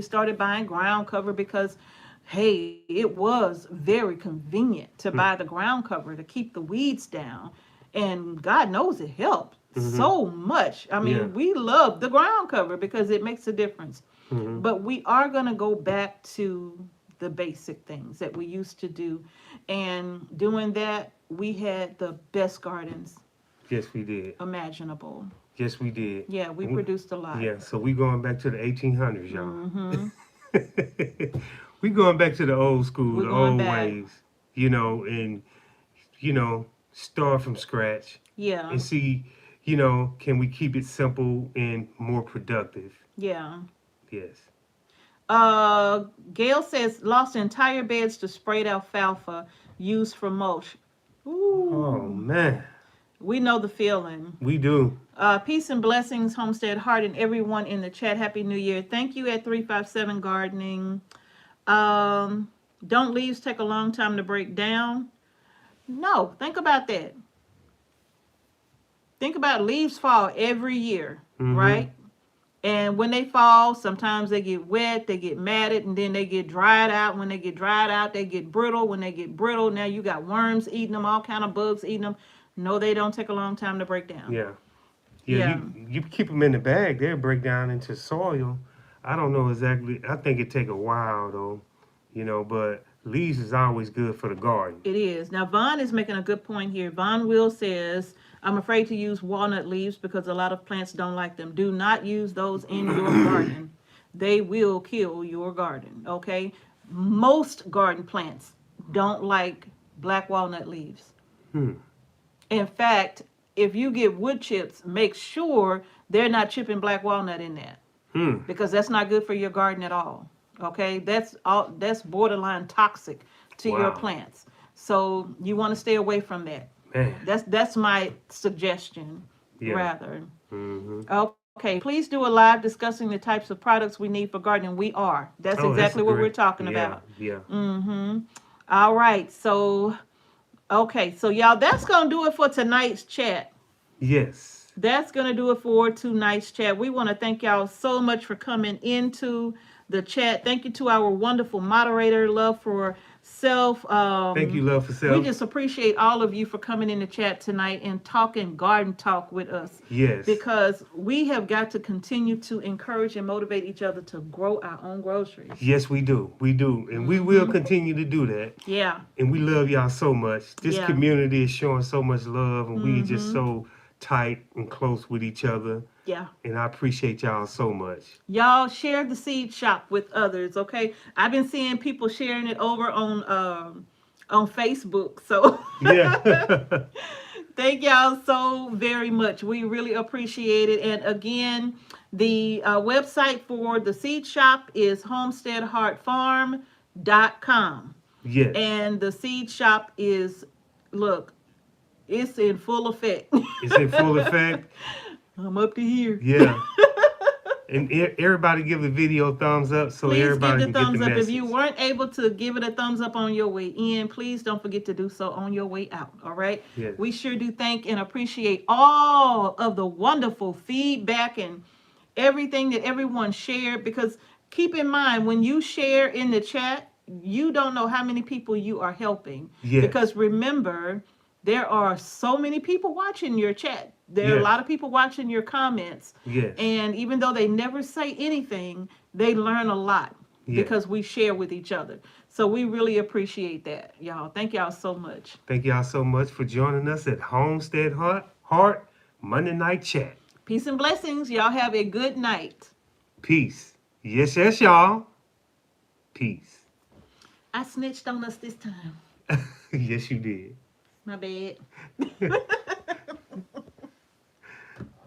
Speaker 1: started buying ground cover because, hey, it was very convenient to buy the ground cover to keep the weeds down, and God knows it helped so much. I mean, we love the ground cover because it makes a difference. But we are going to go back to the basic things that we used to do. And doing that, we had the best gardens.
Speaker 2: Yes, we did.
Speaker 1: Imaginable.
Speaker 2: Yes, we did.
Speaker 1: Yeah, we produced a lot.
Speaker 2: Yeah, so we going back to the 1800s, y'all. We going back to the old school, the old ways, and, start from scratch.
Speaker 1: Yeah.
Speaker 2: And see, can we keep it simple and more productive?
Speaker 1: Yeah.
Speaker 2: Yes.
Speaker 1: Gail says, lost entire beds to sprayed alfalfa used for mulch. Ooh.
Speaker 2: Oh, man.
Speaker 1: We know the feeling.
Speaker 2: We do.
Speaker 1: Peace and blessings, Homestead Heart, and everyone in the chat. Happy New Year. Thank you at 357 Gardening. Don't leaves take a long time to break down? No, think about that. Think about leaves fall every year, right? And when they fall, sometimes they get wet, they get matted, and then they get dried out. When they get dried out, they get brittle. When they get brittle, now you got worms eating them, all kind of bugs eating them. No, they don't take a long time to break down.
Speaker 2: Yeah.
Speaker 1: Yeah.
Speaker 2: You keep them in the bag, they'll break down into soil. I don't know exactly. I think it take a while though, but leaves is always good for the garden.
Speaker 1: It is. Now, Vaughn is making a good point here. Vaughn Will says, I'm afraid to use walnut leaves because a lot of plants don't like them. Do not use those in your garden. They will kill your garden, okay? Most garden plants don't like black walnut leaves. In fact, if you get wood chips, make sure they're not chipping black walnut in that because that's not good for your garden at all. Okay, that's borderline toxic to your plants. So you want to stay away from that.
Speaker 2: Man.
Speaker 1: That's my suggestion, rather.
Speaker 2: Mm-hmm.
Speaker 1: Okay, please do a live discussing the types of products we need for gardening. We are. That's exactly what we're talking about.
Speaker 2: Yeah.
Speaker 1: All right, so y'all, that's gonna do it for tonight's chat.
Speaker 2: Yes.
Speaker 1: That's going to do it for tonight's chat. We want to thank y'all so much for coming into the chat. Thank you to our wonderful moderator, Love for Self.
Speaker 2: Thank you, Love for Self.
Speaker 1: We just appreciate all of you for coming in the chat tonight and talking garden talk with us.
Speaker 2: Yes.
Speaker 1: Because we have got to continue to encourage and motivate each other to grow our own groceries.
Speaker 2: Yes, we do. We do. And we will continue to do that.
Speaker 1: Yeah.
Speaker 2: And we love y'all so much. This community is showing so much love, and we are just so tight and close with each other.
Speaker 1: Yeah.
Speaker 2: And I appreciate y'all so much.
Speaker 1: Y'all share the seed shop with others, okay? I've been seeing people sharing it over on Facebook. So
Speaker 2: yeah.
Speaker 1: Thank y'all so very much. We really appreciate it. And again, the website for the seed shop is homesteadheartfarm.com.
Speaker 2: Yes.
Speaker 1: And the seed shop is, look, it's in full effect.
Speaker 2: It's in full effect.
Speaker 1: I'm up to here.
Speaker 2: Yeah. And everybody give the video a thumbs up so
Speaker 1: please
Speaker 2: everybody
Speaker 1: give the
Speaker 2: can
Speaker 1: thumbs
Speaker 2: get the
Speaker 1: up.
Speaker 2: message.
Speaker 1: If you weren't able to give it a thumbs up on your way in, please don't forget to do so on your way out. All right?
Speaker 2: Yes.
Speaker 1: We sure do thank and appreciate all of the wonderful feedback and everything that everyone shared, because keep in mind, when you share in the chat, you don't know how many people you are helping.
Speaker 2: Yes.
Speaker 1: Because remember, there are so many people watching your chat. There are a lot of people watching your comments.
Speaker 2: Yes.
Speaker 1: And even though they never say anything, they learn a lot because we share with each other. So we really appreciate that, y'all. Thank y'all so much.
Speaker 2: Thank y'all so much for joining us at Homestead Heart Monday Night Chat.
Speaker 1: Peace and blessings. Y'all have a good night.
Speaker 2: Peace. Yes, y'all. Peace.
Speaker 1: I snitched on us this time.
Speaker 2: Yes, you did.
Speaker 1: My bad.